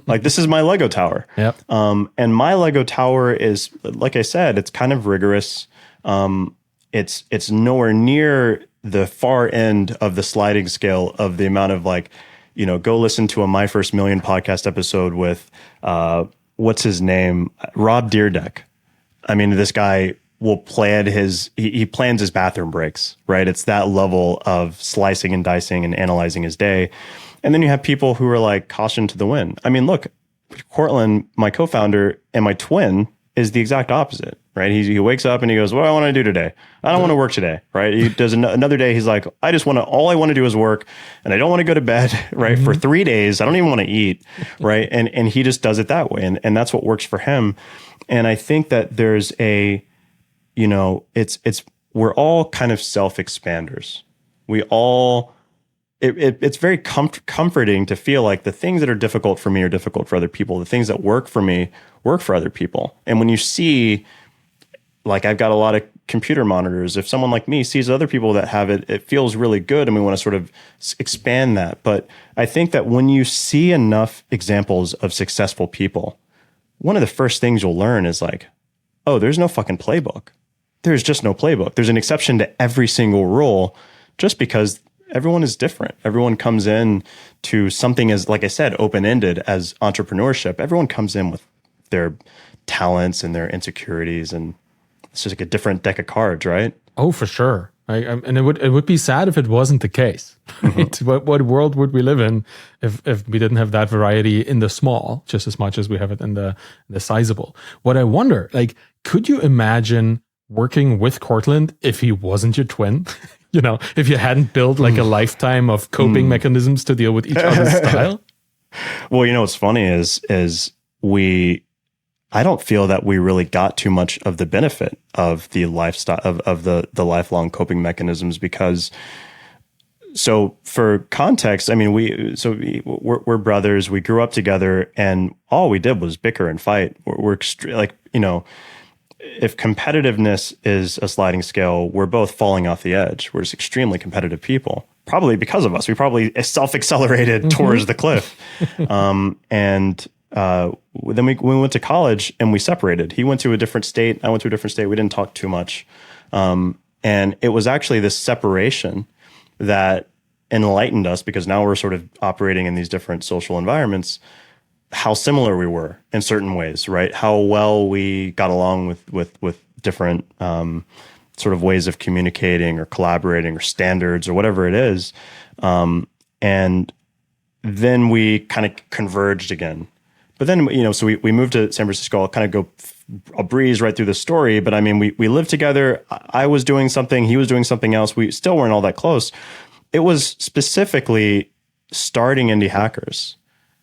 Like, this is my Lego tower. Yep. And my Lego tower is, like I said, it's kind of rigorous. It's nowhere near the far end of the sliding scale of the amount of go listen to a My First Million podcast episode with, what's his name? Rob Deerdeck. I mean, this guy will plan he plans his bathroom breaks, right? It's that level of slicing and dicing and analyzing his day. And then you have people who are like caution to the wind. I mean, look, Cortland, my co-founder and my twin, is the exact opposite, right? He wakes up and he goes, what do I want to do today? I don't want to work today, right? He does another day. He's like, all I want to do is work and I don't want to go to bed, right? For 3 days. I don't even want to eat, right? And he just does it that way. And that's what works for him. And I think that there's we're all kind of self-expanders. It's very comforting to feel like the things that are difficult for me are difficult for other people. The things that work for me work for other people. And when you see, like, I've got a lot of computer monitors. If someone like me sees other people that have it, it feels really good. And we want to sort of expand that. But I think that when you see enough examples of successful people, one of the first things you'll learn is like, oh, there's no fucking playbook. There's just no playbook. There's an exception to every single rule just because everyone is different. Everyone comes in to something as, like I said, open-ended as entrepreneurship. Everyone comes in with their talents and their insecurities, and it's just like a different deck of cards, right? Oh, for sure. And it would be sad if it wasn't the case. Right? What world would we live in if we didn't have that variety in the small just as much as we have it in the sizable? What I wonder, like, could you imagine working with Cortland if he wasn't your twin? If you hadn't built like a lifetime of coping mechanisms to deal with each other's style? Well, what's funny is I don't feel that we really got too much of the benefit of the lifestyle of the lifelong coping mechanisms because, so for context, I mean, we're brothers. We grew up together, and all we did was bicker and fight. We're if competitiveness is a sliding scale, we're both falling off the edge. We're just extremely competitive people, probably because of us. We probably self-accelerated towards the cliff. Then we went to college and we separated. He went to a different state. I went to a different state. We didn't talk too much. And it was actually this separation that enlightened us because now we're sort of operating in these different social environments, how similar we were in certain ways, right? How well we got along with different sort of ways of communicating or collaborating or standards or whatever it is. And then we kind of converged again. But then, so we moved to San Francisco. I'll kind of I'll breeze right through the story. But I mean, we lived together. I was doing something. He was doing something else. We still weren't all that close. It was specifically starting Indie Hackers,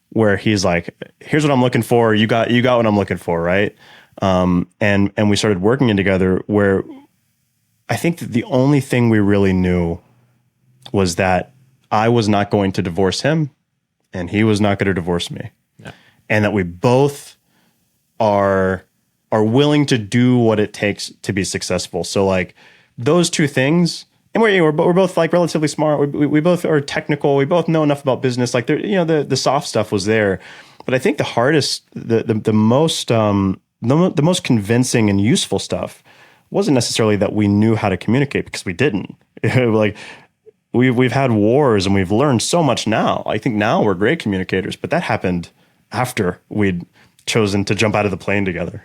where he's like, here's what I'm looking for. You got what I'm looking for, right? And we started working together where I think that the only thing we really knew was that I was not going to divorce him and he was not going to divorce me. Yeah. And that we both are willing to do what it takes to be successful. So like those two things, and we're both like relatively smart. We both are technical. We both know enough about business. Like the soft stuff was there, but I think the hardest, the most convincing and useful stuff wasn't necessarily that we knew how to communicate, because we didn't. Like we've had wars and we've learned so much now. I think now we're great communicators, but that happened after we'd chosen to jump out of the plane together.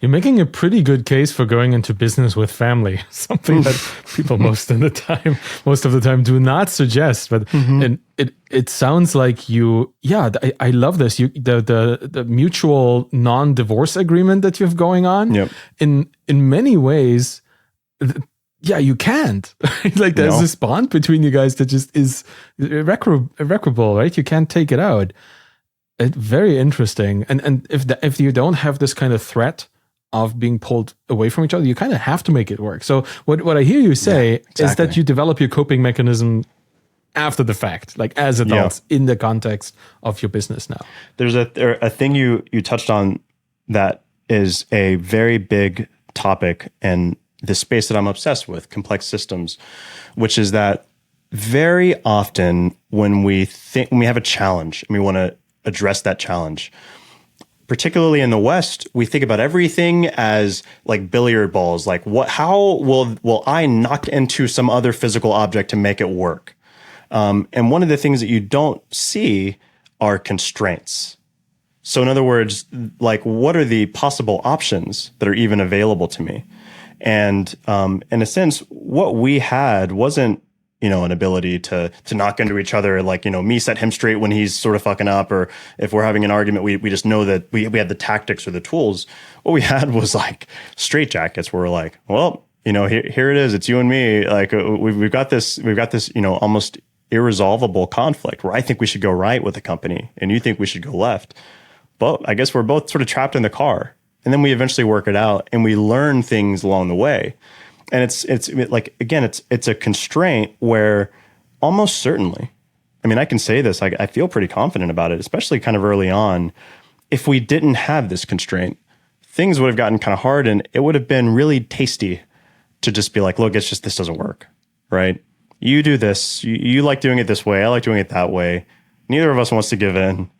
You're making a pretty good case for going into business with family, something that people most of the time do not suggest. But and it sounds like you, I love this. The mutual non-divorce agreement that you have going on. Yep. In many ways, you can't. Like there's this bond between you guys that just is irreparable, right? You can't take it out. Very interesting. And if you don't have this kind of threat of being pulled away from each other, you kind of have to make it work. So what I hear you say is that you develop your coping mechanism after the fact, like as adults in the context of your business now. There's a thing you touched on that is a very big topic in the space that I'm obsessed with, complex systems, which is that very often when we have a challenge and we want to address that challenge, particularly in the West, we think about everything as like billiard balls. Like how will I knock into some other physical object to make it work? And one of the things that you don't see are constraints. So in other words, like what are the possible options that are even available to me? And in a sense, what we had wasn't an ability to knock into each other, like, me set him straight when he's sort of fucking up, or if we're having an argument, we just know that we had the tactics or the tools. What we had was like straitjackets where we're like, well, here it is, it's you and me. Like we've got this, almost irresolvable conflict where I think we should go right with the company and you think we should go left. But I guess we're both sort of trapped in the car, and then we eventually work it out and we learn things along the way. And it's like, again, it's a constraint where almost certainly, I mean, I can say this, I feel pretty confident about it, especially kind of early on. If we didn't have this constraint, things would have gotten kind of hard, and it would have been really tasty to just be like, look, it's just, this doesn't work, right? You do this, you like doing it this way, I like doing it that way. Neither of us wants to give in.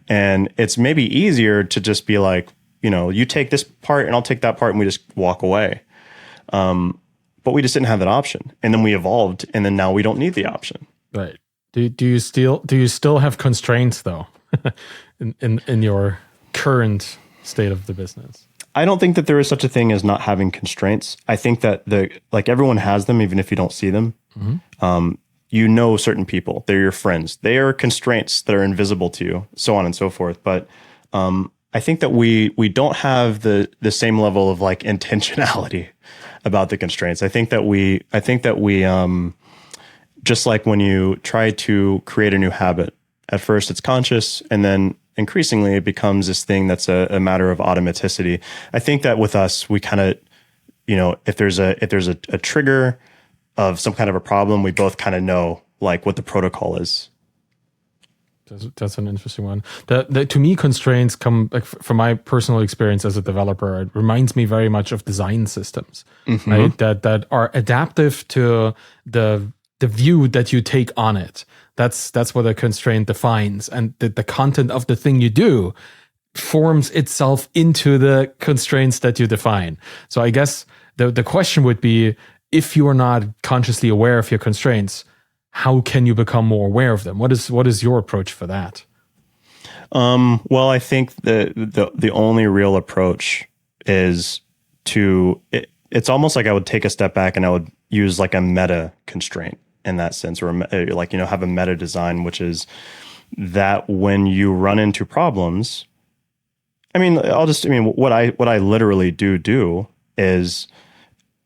And it's maybe easier to just be like, you take this part and I'll take that part, and we just walk away. But we just didn't have that option, and then we evolved, and then now we don't need the option. Right. Do you still have constraints though, in your current state of the business? I don't think that there is such a thing as not having constraints. I think that everyone has them, even if you don't see them. Mm-hmm. Certain people, they're your friends. They are constraints that are invisible to you, so on and so forth. But I think that we don't have the same level of like intentionality about the constraints. I think that we just like when you try to create a new habit, at first it's conscious, and then increasingly it becomes this thing that's a matter of automaticity. I think that with us, we kind of, if there's a trigger of some kind of a problem, we both kind of know like what the protocol is. That's an interesting one. To me, constraints come like from my personal experience as a developer. It reminds me very much of design systems, right? That are adaptive to the view that you take on it. That's what a constraint defines, and the content of the thing you do forms itself into the constraints that you define. So I guess the question would be, if you are not consciously aware of your constraints, how can you become more aware of them? What is your approach for that? Well, I think the only real approach is it's almost like I would take a step back and I would use like a meta constraint in that sense, or like, have a meta design, which is that when you run into problems, what I literally do is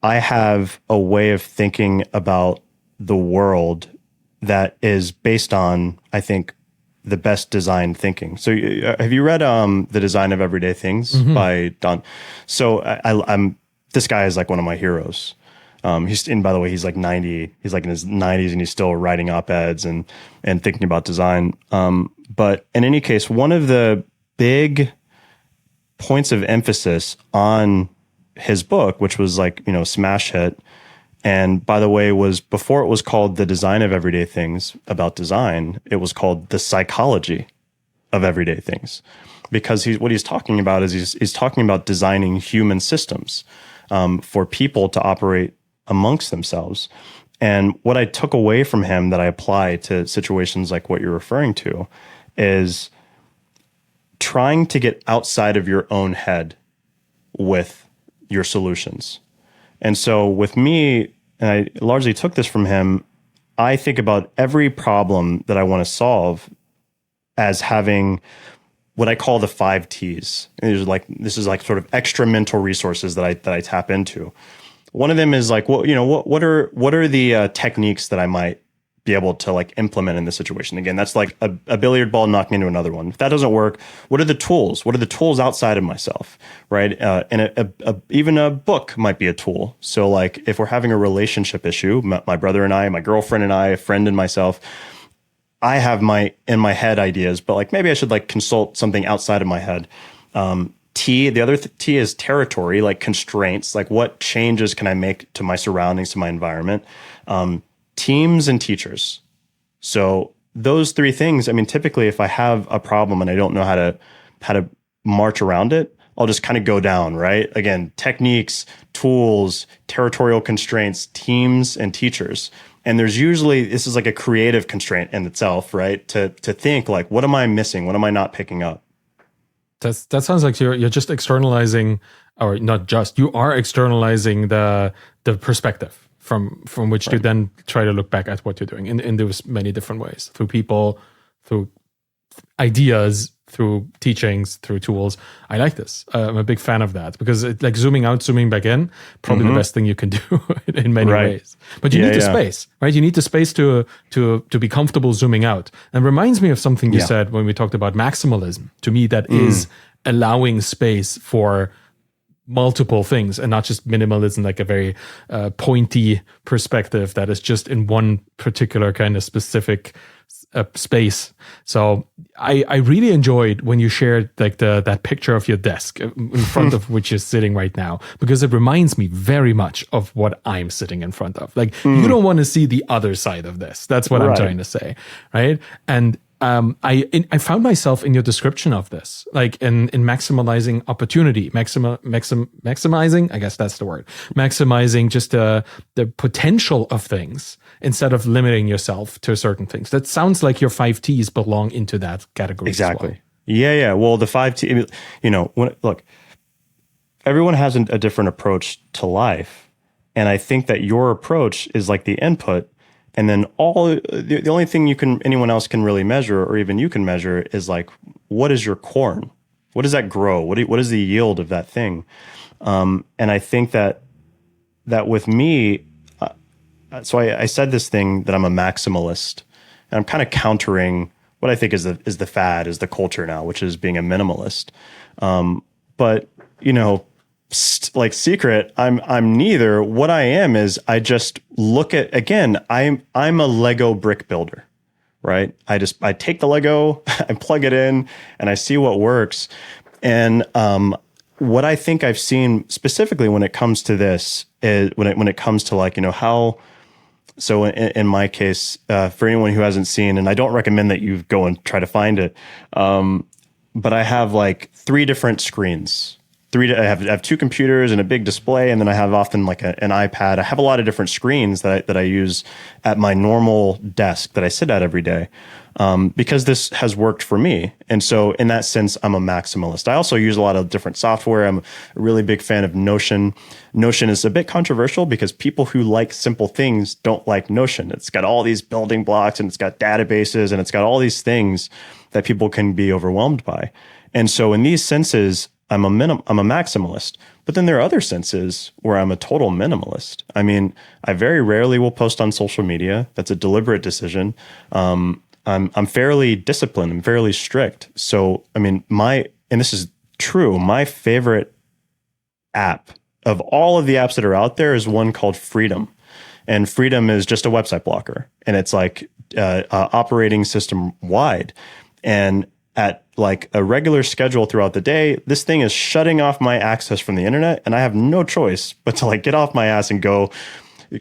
I have a way of thinking about the world that is based on, I think, the best design thinking. So have you read The Design of Everyday Things by Don? So I'm this guy is like one of my heroes. By the way, he's like 90. He's like in his 90s, and he's still writing op-eds and thinking about design. But in any case, one of the big points of emphasis on his book, which was like, smash hit, and by the way, was before it was called The Design of Everyday Things about design, it was called The Psychology of Everyday Things. Because what he's talking about is he's talking about designing human systems for people to operate amongst themselves. And what I took away from him that I apply to situations like what you're referring to is trying to get outside of your own head with your solutions. And so with me, and I largely took this from him, I think about every problem that I want to solve as having what I call the 5 T's. And this is like sort of extra mental resources that I tap into. One of them is like, what are the techniques that I might be able to like implement in this situation? Again, that's like a billiard ball knocking into another one. If that doesn't work, what are the tools? What are the tools outside of myself, right? And even a book might be a tool. So like if we're having a relationship issue, my brother and I, my girlfriend and I, a friend and myself, I have in my head ideas, but like maybe I should like consult something outside of my head. The other T is territory, like constraints, like what changes can I make to my surroundings, to my environment. Teams and teachers. So those 3 things, I mean, typically if I have a problem and I don't know how to march around it, I'll just kind of go down, right? Again, techniques, tools, territorial constraints, teams and teachers. And this is like a creative constraint in itself, right? To think like, what am I missing? What am I not picking up? That sounds like you're just externalizing, or not just, you are externalizing the perspective from which to then try to look back at what you're doing in those many different ways, through people, through ideas, through teachings, through tools. I like this. I'm a big fan of that, because it, like zooming out, zooming back in, probably the best thing you can do in many ways. But you need the space, right? You need the space to be comfortable zooming out. And reminds me of something you said when we talked about maximalism. To me, that is allowing space for multiple things and not just minimalism, like a very pointy perspective that is just in one particular kind of specific space. So I really enjoyed when you shared like that picture of your desk in front of which is sitting right now, because it reminds me very much of what I'm sitting in front of. Like you don't want to see the other side of this. That's what I'm trying to say, right? And I found myself in your description of this, like in maximizing opportunity, maximizing, I guess that's the word, maximizing just the potential of things instead of limiting yourself to certain things. That sounds like your 5 T's belong into that category. Exactly. As well. Yeah. Well, the 5 T, look, everyone has a different approach to life. And I think that your approach is like the input. And then the only thing anyone else can really measure, or even you can measure, is like, what is your corn? What does that grow? What is the yield of that thing? And I think that with me, so I said this thing that I'm a maximalist, and I'm kind of countering what I think is the fad, is the culture now, which is being a minimalist. But like secret, I'm neither. What I am is I just look at, again, I'm a Lego brick builder, right? I take the Lego, I plug it in, and I see what works. And what I think I've seen specifically when it comes to this is when it comes to like, how. So in my case, for anyone who hasn't seen, and I don't recommend that you go and try to find it, but I have like 3 different screens. I have 2 computers and a big display, and then I have often like an iPad. I have a lot of different screens that I use at my normal desk that I sit at every day, because this has worked for me. And so in that sense, I'm a maximalist. I also use a lot of different software. I'm a really big fan of Notion. Notion is a bit controversial because people who like simple things don't like Notion. It's got all these building blocks, and it's got databases, and it's got all these things that people can be overwhelmed by. And so in these senses, I'm a maximalist. But then there are other senses where I'm a total minimalist. I mean, I very rarely will post on social media. That's a deliberate decision. I'm fairly disciplined. I'm fairly strict. So, I mean, and this is true, my favorite app of all of the apps that are out there is one called Freedom. And Freedom is just a website blocker. And it's like operating system wide. And at like a regular schedule throughout the day, this thing is shutting off my access from the internet, and I have no choice but to like get off my ass and go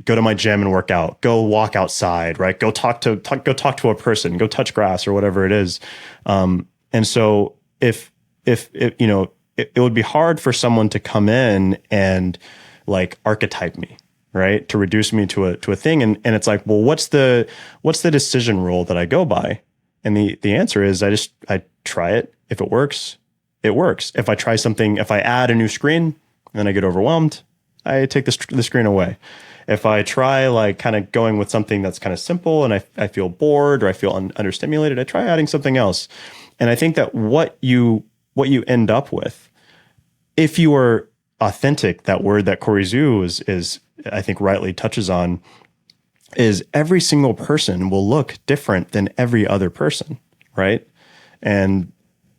to my gym and work out, go walk outside, right? Go talk to a person, go touch grass or whatever it is. And so if it would be hard for someone to come in and like archetype me, right? To reduce me to a thing. And it's like, well, what's the decision rule that I go by? And the answer is I try it. If it works, it works. If I try something, if I add a new screen and then I get overwhelmed, I take the screen away. If I try like kind of going with something that's kind of simple and I feel bored or I feel understimulated, I try adding something else. And I think that what you end up with, if you are authentic, that word that Corey Zhu is I think rightly touches on, is every single person will look different than every other person, right? And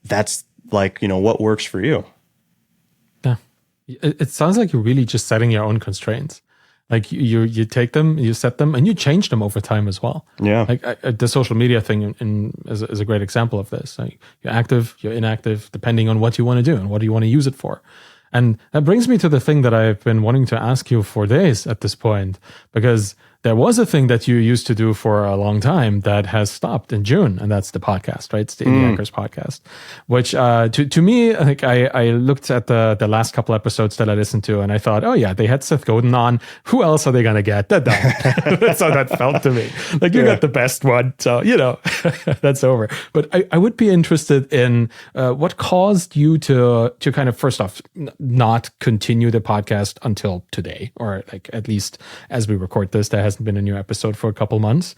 that's like, what works for you. Yeah. It sounds like you're really just setting your own constraints. Like you take them, you set them, and you change them over time as well. Yeah. Like the social media thing is a great example of this. Like you're active, you're inactive, depending on what you want to do and what do you want to use it for. And that brings me to the thing that I've been wanting to ask you for days at this point, because there was a thing that you used to do for a long time that has stopped in June, and that's the podcast, right? It's the Indie Hackers podcast, which to me, like I looked at the last couple episodes that I listened to, and I thought, oh yeah, they had Seth Godin on. Who else are they going to get? That's how that felt to me. Like you got the best one, so that's over. But I would be interested in what caused you to kind of first off not continue the podcast until today, or like at least as we record this, there hasn't been a new episode for a couple months.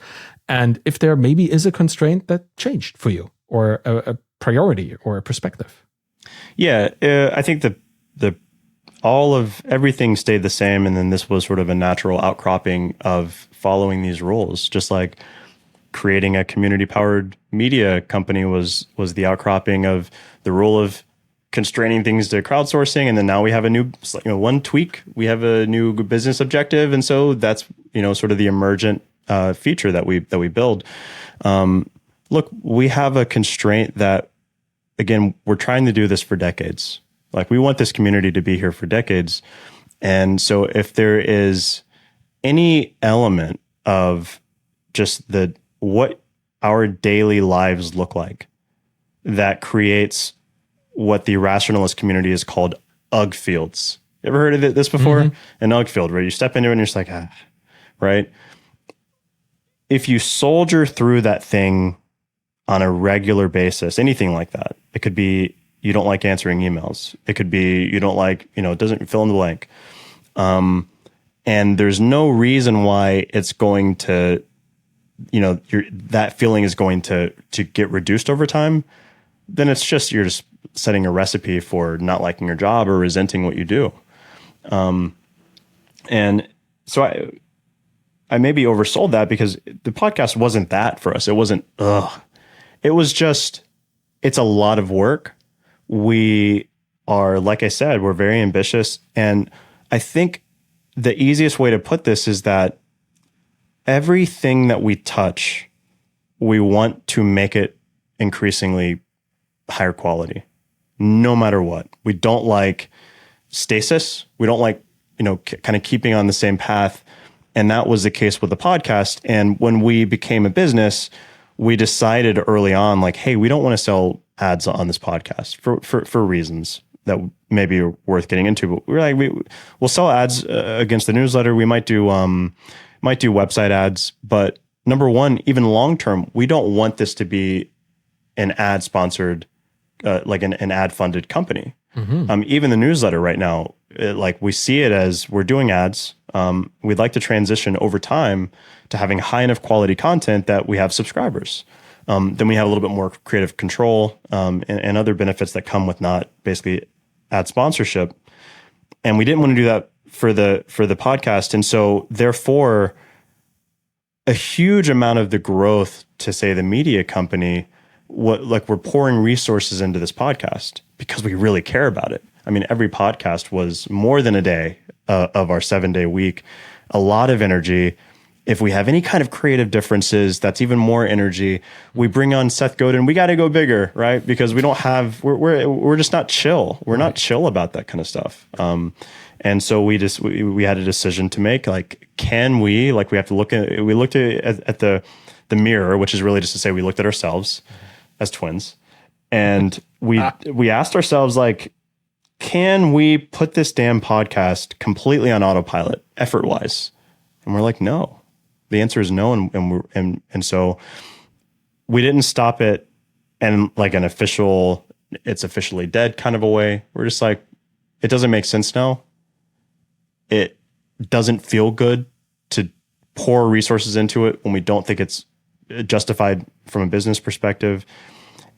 And if there maybe is a constraint that changed for you, or a priority or a perspective. Yeah, I think the all of everything stayed the same, and then this was sort of a natural outcropping of following these rules. Just like creating a community-powered media company was the outcropping of the rule of constraining things to crowdsourcing, and then now we have a new one tweak. We have a new business objective, and so that's sort of the emergent feature that we build. Look, we have a constraint that, again, we're trying to do this for decades. Like we want this community to be here for decades, and so if there is any element of just what our daily lives look like that creates what the rationalist community is called UG fields. You ever heard of this before? Mm-hmm. An UG field where you step into it and you're just like, right? If you soldier through that thing on a regular basis, anything like that, it could be you don't like answering emails. It could be you don't like, it doesn't fill in the blank. And there's no reason why it's going to, that feeling is going to get reduced over time. Then it's just, you're just setting a recipe for not liking your job or resenting what you do. And so I maybe oversold that because the podcast wasn't that for us. It wasn't, it was just, it's a lot of work. We are, like I said, we're very ambitious. And I think the easiest way to put this is that everything that we touch, we want to make it increasingly higher quality, no matter what. We don't like stasis. We don't like, kind of keeping on the same path. And that was the case with the podcast. And when we became a business, we decided early on, like, hey, we don't want to sell ads on this podcast for reasons that maybe are worth getting into. But we're like, we'll sell ads against the newsletter. We might do website ads. But number one, even long term, we don't want this to be an ad sponsored, like an ad funded company. Mm-hmm. Even the newsletter right now, we see it as we're doing ads. We'd like to transition over time to having high enough quality content that we have subscribers. Then we have a little bit more creative control and other benefits that come with not basically ad sponsorship. And we didn't want to do that for the podcast. And so therefore, a huge amount of the growth to, say, the media company, we're pouring resources into this podcast because we really care about it. I mean, every podcast was more than a day of our 7-day week, a lot of energy. If we have any kind of creative differences, that's even more energy. We bring on Seth Godin. We got to go bigger, right? Because we don't have, we're just not chill. We're not chill about that kind of stuff. And so we had a decision to make. Like, can we? Like, we have to look at. We looked at the mirror, which is really just to say we looked at ourselves as twins, and we asked ourselves, like, can we put this damn podcast completely on autopilot, effort wise? And we're like, no. The answer is no. And so we didn't stop it in like an official, it's officially dead kind of a way. We're just like, it doesn't make sense now. It doesn't feel good to pour resources into it when we don't think it's justified from a business perspective.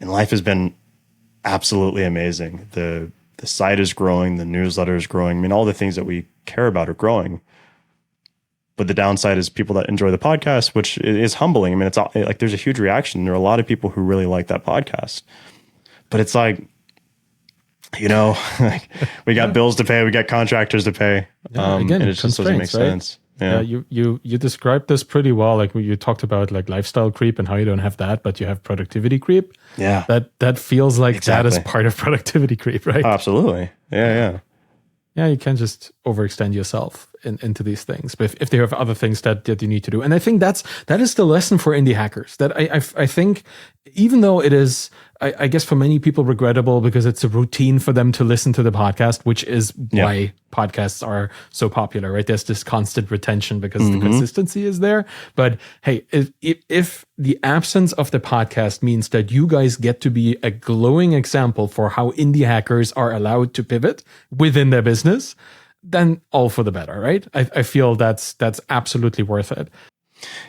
And life has been absolutely amazing. The site is growing, the newsletter is growing. I mean, all the things that we care about are growing. But the downside is people that enjoy the podcast, which is humbling. I mean, it's like there's a huge reaction. There are a lot of people who really like that podcast. But it's like, like we got bills to pay, we got contractors to pay. Again, and it just doesn't make sense. Yeah. You described this pretty well. Like you talked about like lifestyle creep and how you don't have that, but you have productivity creep. Yeah. That feels like Exactly. that is part of productivity creep, right? Absolutely. Yeah. Yeah, you can't just overextend yourself into these things. But if there are other things that you need to do. And I think that is the lesson for indie hackers. That I think, even though it is, I guess for many people regrettable because it's a routine for them to listen to the podcast, which is why podcasts are so popular, right? There's this constant retention because the consistency is there. But hey, if the absence of the podcast means that you guys get to be a glowing example for how indie hackers are allowed to pivot within their business, then all for the better, right? I feel that's absolutely worth it.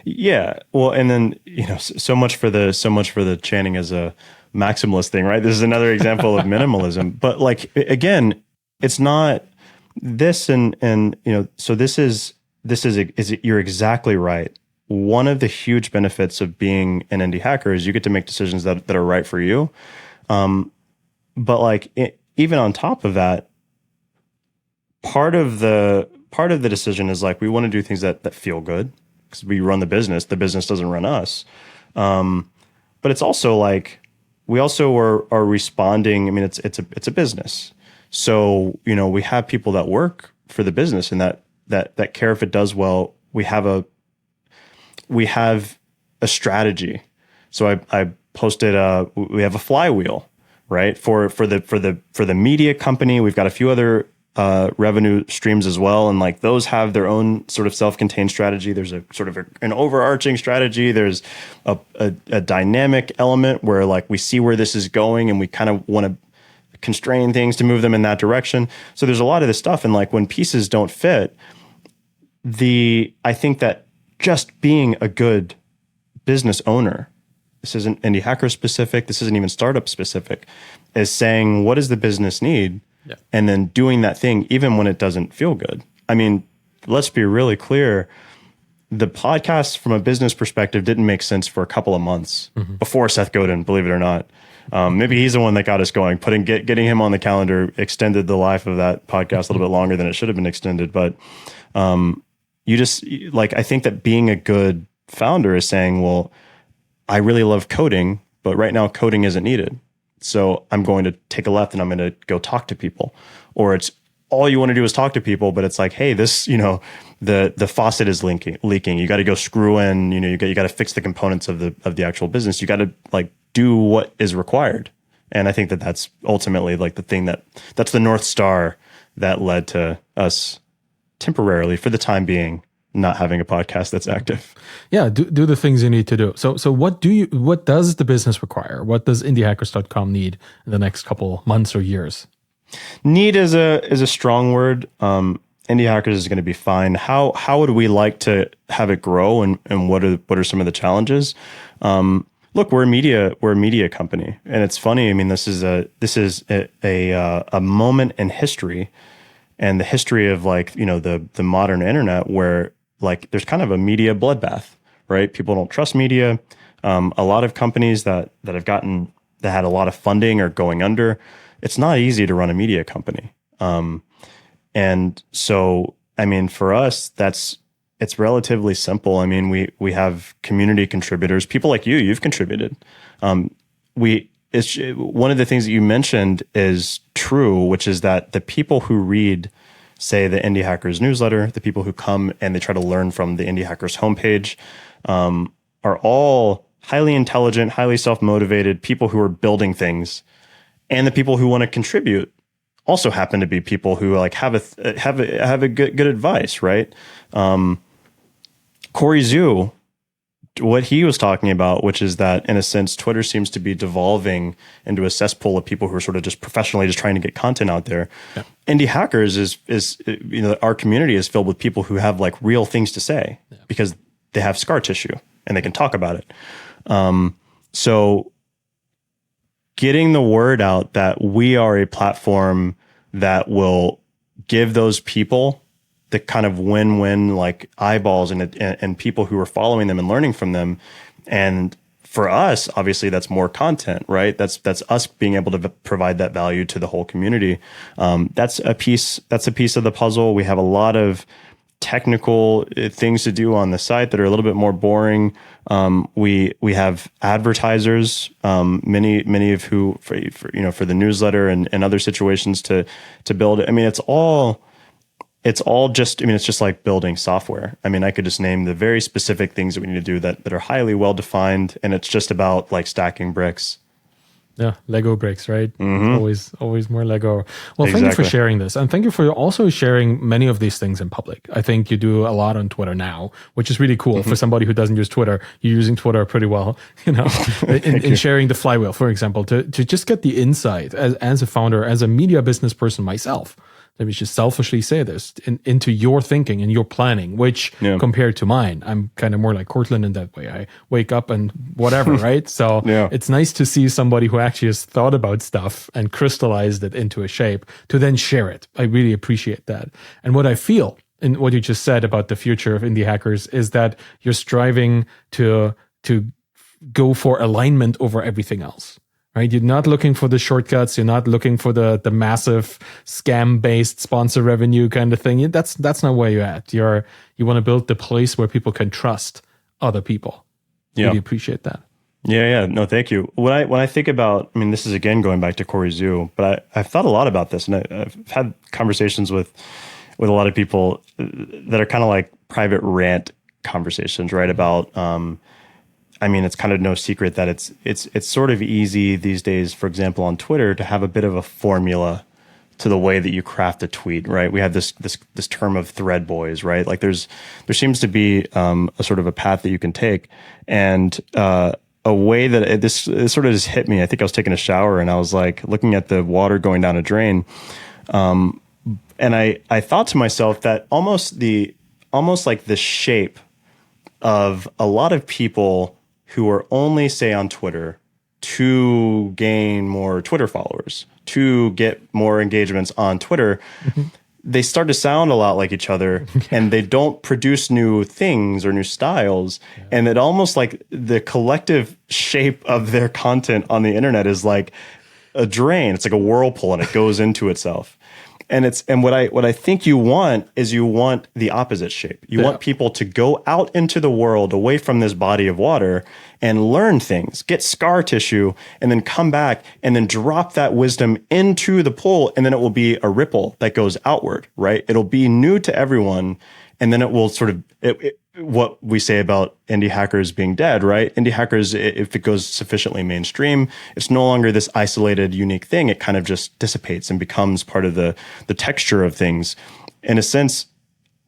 Yeah. Well, and then, so much for the Channing as a maximalist thing, right? This is another example of minimalism. But like, again, it's not this so this is you're exactly right. One of the huge benefits of being an indie hacker is you get to make decisions that are right for you. But like, even on top of that, part of the decision is like, we want to do things that feel good because we run the business doesn't run us. But it's also like, we also are responding. I mean, it's a business. So, we have people that work for the business and that care if it does well. We have a strategy. So I posted we have a flywheel, right? For the media company, we've got a few other revenue streams as well. And like those have their own sort of self-contained strategy. There's a sort of an overarching strategy. There's a dynamic element where like we see where this is going and we kind of want to constrain things to move them in that direction. So there's a lot of this stuff. And like when pieces don't fit, I think that just being a good business owner, this isn't indie hacker specific, this isn't even startup specific, is saying, what does the business need? Yeah. And then doing that thing, even when it doesn't feel good. I mean, let's be really clear. The podcast from a business perspective didn't make sense for a couple of months before Seth Godin, believe it or not. Maybe he's the one that got us going. Getting him on the calendar extended the life of that podcast a little bit longer than it should have been extended. But you just like, I think that being a good founder is saying, well, I really love coding, but right now coding isn't needed. So I'm going to take a left and I'm going to go talk to people. Or it's all you want to do is talk to people, but it's like, hey, this, the faucet is leaking. You got to go screw in, you got to fix the components of the actual business. You got to like do what is required. And I think that that's ultimately like the thing that's the North Star that led to us temporarily, for the time being, not having a podcast that's active. Yeah, do the things you need to do. So what does the business require? What does indiehackers.com need in the next couple months or years? Need is a strong word. Indie Hackers is going to be fine. How would we like to have it grow, and what are some of the challenges? Look, we're a media company, and it's funny. I mean, this is a moment in history, and the history of like the modern internet, where like there's kind of a media bloodbath, right? People don't trust media. A lot of companies that had a lot of funding are going under. It's not easy to run a media company. And so, I mean, for us, it's relatively simple. I mean, we have community contributors, people like you've contributed. One of the things that you mentioned is true, which is that the people who read, say, the Indie Hackers newsletter, the people who come and they try to learn from the Indie Hackers homepage, are all highly intelligent, highly self-motivated people who are building things. And the people who want to contribute also happen to be people who like have a good advice, right? Corey Zhu, what he was talking about, which is that in a sense, Twitter seems to be devolving into a cesspool of people who are sort of just professionally just trying to get content out there. Yeah. Indie hackers is our community is filled with people who have like real things to say because they have scar tissue and they can talk about it. So getting the word out that we are a platform that will give those people the kind of win-win like eyeballs and people who are following them and learning from them. And for us, obviously that's more content, right? That's us being able to provide that value to the whole community. That's a piece of the puzzle. We have a lot of technical things to do on the site that are a little bit more boring. We have advertisers, many of who for the newsletter and other situations to build it. I mean, it's just like building software. I mean, I could just name the very specific things that we need to do that are highly well defined, and it's just about like stacking bricks. Yeah, Lego bricks, right? Always more Lego. Well, Thank you for sharing this. And thank you for also sharing many of these things in public. I think you do a lot on Twitter now, which is really cool. For somebody who doesn't use Twitter, you're using Twitter pretty well, in sharing the flywheel, for example, to just get the insight as a founder, as a media business person myself. Let me just selfishly say this into your thinking and your planning, which compared to mine, I'm kind of more like Cortland in that way. I wake up and whatever, right? So it's nice to see somebody who actually has thought about stuff and crystallized it into a shape to then share it. I really appreciate that. And what I feel in what you just said about the future of indie hackers is that you're striving to go for alignment over everything else. Right, you're not looking for the shortcuts. You're not looking for the massive scam-based sponsor revenue kind of thing. That's not where you're at. You want to build the place where people can trust other people. Really appreciate that. Yeah. No, thank you. When I think about, I mean, this is again going back to Corey Zhu, but I've thought a lot about this, and I've had conversations with a lot of people that are kind of like private rant conversations, right? About I mean, it's kind of no secret that it's sort of easy these days, for example, on Twitter, to have a bit of a formula to the way that you craft a tweet, right? We have this term of thread boys, right? Like there seems to be a sort of a path that you can take, and a way that it sort of just hit me. I think I was taking a shower and I was like looking at the water going down a drain, and I thought to myself that almost like the shape of a lot of people who are only, say, on Twitter to gain more Twitter followers, to get more engagements on Twitter, they start to sound a lot like each other, and they don't produce new things or new styles. Yeah. And it almost like the collective shape of their content on the internet is like a drain. It's like a whirlpool, and it goes into itself. And what I think you want is the opposite shape. You want people to go out into the world away from this body of water and learn things, get scar tissue, and then come back and then drop that wisdom into the pool, and then it will be a ripple that goes outward, right? It'll be new to everyone, and then it will sort of what we say about indie hackers being dead, right? Indie hackers, if it goes sufficiently mainstream, it's no longer this isolated, unique thing. It kind of just dissipates and becomes part of the texture of things. In a sense,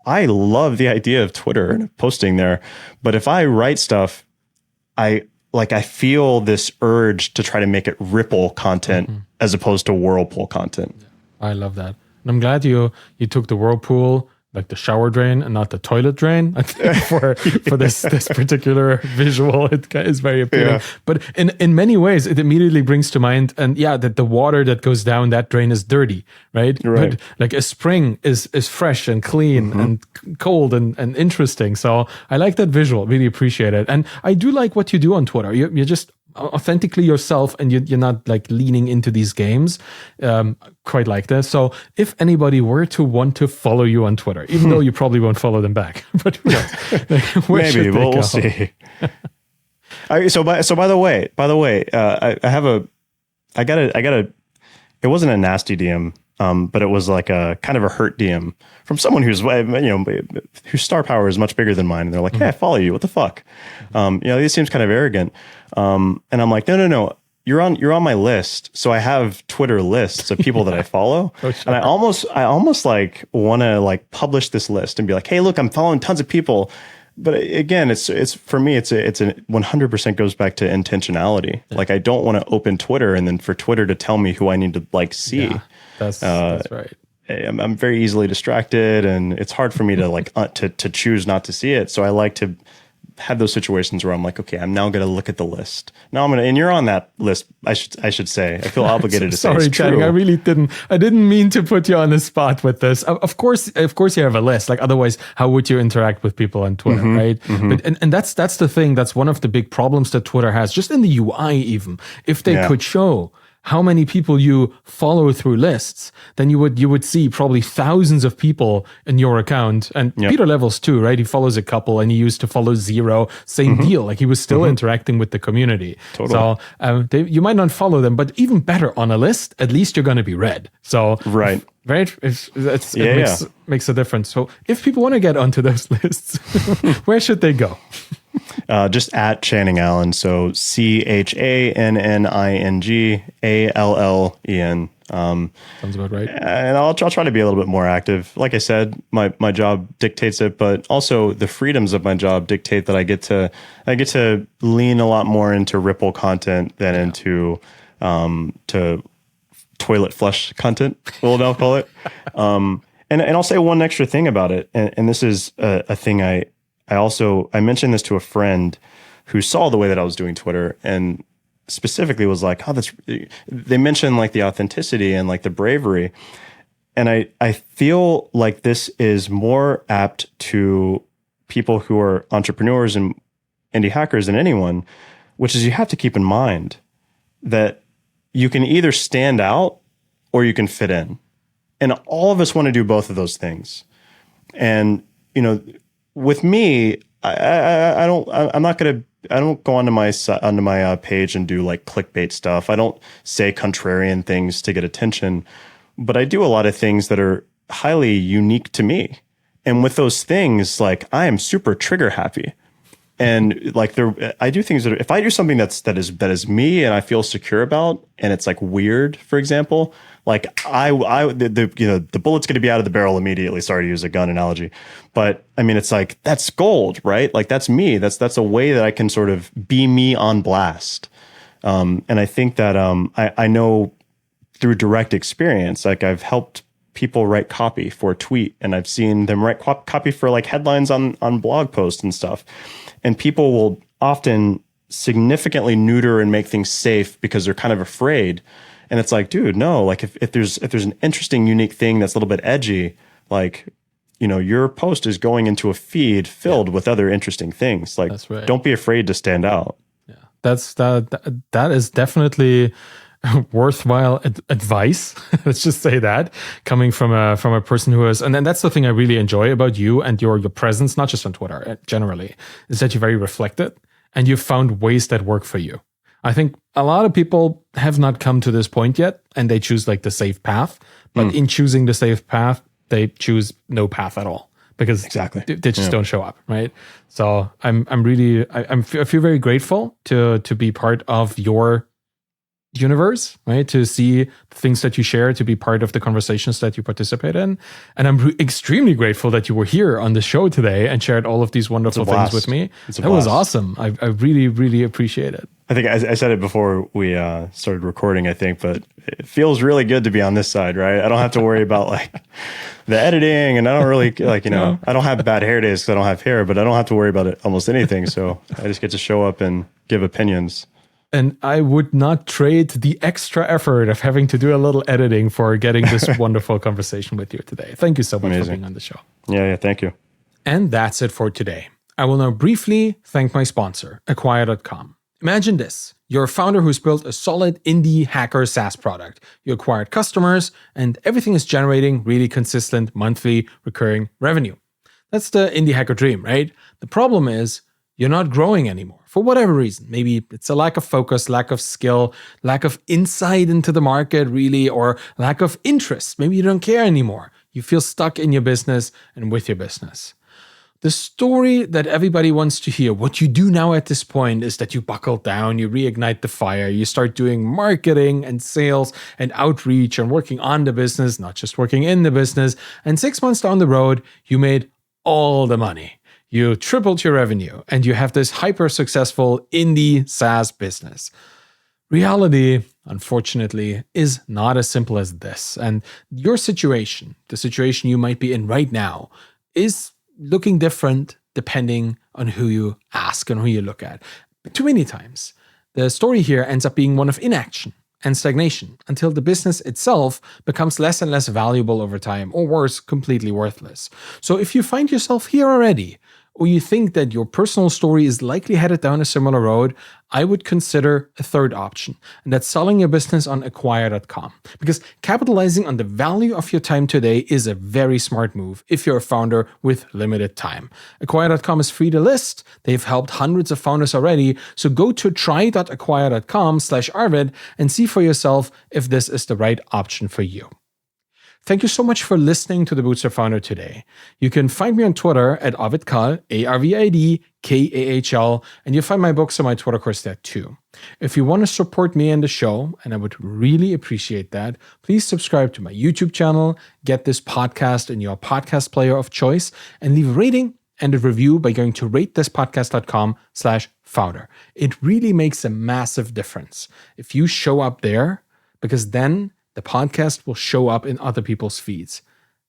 I love the idea of Twitter and posting there, but if I write stuff, I feel this urge to try to make it ripple content as opposed to whirlpool content. I love that. And I'm glad you took the whirlpool, like the shower drain, and not the toilet drain. I think for this particular visual, it is very appealing. Yeah. But in many ways, it immediately brings to mind, and that the water that goes down that drain is dirty, right? But like a spring is fresh and clean and cold and interesting. So I like that visual. Really appreciate it. And I do like what you do on Twitter. You're just authentically yourself, and you're not like leaning into these games quite like this. So if anybody were to want to follow you on Twitter, even though you probably won't follow them back, but who knows? Maybe we'll see. So by the way, I got a it wasn't a nasty DM, but it was like a kind of a hurt DM from someone whose star power is much bigger than mine. And they're like, "Hey, I follow you. What the fuck?" This seems kind of arrogant. And I'm like, no. you're on my list. So I have Twitter lists of people that I follow. Oh, sure. And I almost like want to like publish this list and be like, hey, look, I'm following tons of people. But again, it's for me, it's a 100% goes back to intentionality. Yeah. Like I don't want to open Twitter and then for Twitter to tell me who I need to like see. Yeah, that's right. I'm very easily distracted, and it's hard for me to like to choose not to see it. So I like to have those situations where I'm like, okay, I'm now going to look at the list. Now I'm going to, and you're on that list. I should say, I feel obligated to say it's Channing, true. I didn't mean to put you on the spot with this. Of course you have a list. Like otherwise, how would you interact with people on Twitter, right? But, and that's the thing. That's one of the big problems that Twitter has, just in the UI even. If they could show how many people you follow through lists, then you would see probably thousands of people in your account. And Peter Levels too, right? He follows a couple, and he used to follow 0. Same deal. Like he was still interacting with the community. Totally. So you might not follow them, but even better, on a list, at least you're going to be read. So right. It makes a difference. So if people want to get onto those lists, where should they go? Just at Channing Allen. So ChanningAllen. Sounds about right. And I'll try to be a little bit more active. Like I said, my job dictates it, but also the freedoms of my job dictate that I get to lean a lot more into Ripple content than into to toilet flush content, we'll now call it. And I'll say one extra thing about it, and this is a thing I mentioned this to a friend who saw the way that I was doing Twitter and specifically was like, they mentioned like the authenticity and like the bravery. And I feel like this is more apt to people who are entrepreneurs and indie hackers than anyone, which is you have to keep in mind that you can either stand out or you can fit in. And all of us want to do both of those things. And, with me, I don't go onto my page and do like clickbait stuff. I don't say contrarian things to get attention, but I do a lot of things that are highly unique to me. And with those things, like I am super trigger happy. And like I do things that if I do something that is me and I feel secure about, and it's like weird, for example, like the bullet's going to be out of the barrel immediately. Sorry to use a gun analogy, but I mean, it's like, that's gold, right? Like that's me. That's a way that I can sort of be me on blast. And I think that, I know through direct experience, like I've helped people write copy for a tweet, and I've seen them write copy for like headlines on blog posts and stuff. And people will often significantly neuter and make things safe because they're kind of afraid. And it's like, dude, no, like if there's an interesting, unique thing that's a little bit edgy, like, your post is going into a feed filled with other interesting things. Like, that's right. Don't be afraid to stand out. Yeah, that is definitely worthwhile advice. Let's just say that, coming from a person who is, and then that's the thing I really enjoy about you and your presence, not just on Twitter, generally, is that you're very reflected and you've found ways that work for you. I think a lot of people have not come to this point yet, and they choose like the safe path. But in choosing the safe path, they choose no path at all because they just don't show up, right? So I feel very grateful to be part of your universe, right? To see the things that you share, to be part of the conversations that you participate in. And I'm extremely grateful that you were here on the show today and shared all of these wonderful things with me. That was awesome. I really, really appreciate it. I think I said it before we started recording, I think, but it feels really good to be on this side, right? I don't have to worry about like the editing, and I don't really like, I don't have bad hair days because I don't have hair, but I don't have to worry about it almost anything. So I just get to show up and give opinions. And I would not trade the extra effort of having to do a little editing for getting this wonderful conversation with you today. Thank you so much for being on the show. Yeah, thank you. And that's it for today. I will now briefly thank my sponsor, Acquire.com. Imagine this. You're a founder who's built a solid indie hacker SaaS product. You acquired customers, and everything is generating really consistent monthly recurring revenue. That's the indie hacker dream, right? The problem is you're not growing anymore for whatever reason. Maybe it's a lack of focus, lack of skill, lack of insight into the market, really, or lack of interest. Maybe you don't care anymore. You feel stuck in your business and with your business. The story that everybody wants to hear, what you do now at this point is that you buckle down, you reignite the fire, you start doing marketing and sales and outreach and working on the business, not just working in the business. And 6 months down the road, you made all the money. You tripled your revenue and you have this hyper successful indie SaaS business. Reality, unfortunately, is not as simple as this. And your situation, the situation you might be in right now, is looking different depending on who you ask and who you look at. Too many times, the story here ends up being one of inaction and stagnation until the business itself becomes less and less valuable over time, or worse, completely worthless. So if you find yourself here already, or you think that your personal story is likely headed down a similar road, I would consider a third option, and that's selling your business on acquire.com. Because capitalizing on the value of your time today is a very smart move if you're a founder with limited time. Acquire.com is free to list. They've helped hundreds of founders already, so go to try.acquire.com/Arvid and see for yourself if this is the right option for you. Thank you so much for listening to The Bootstrap Founder today. You can find me on Twitter at ArvidKahl, ArvidKahl, and you'll find my books on my Twitter course there too. If you want to support me and the show, and I would really appreciate that, please subscribe to my YouTube channel, get this podcast in your podcast player of choice, and leave a rating and a review by going to ratethispodcast.com/founder. It really makes a massive difference if you show up there, because then the podcast will show up in other people's feeds.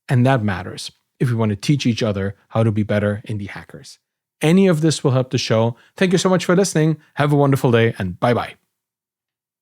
And that matters if we want to teach each other how to be better indie hackers. Any of this will help the show. Thank you so much for listening. Have a wonderful day, and bye-bye.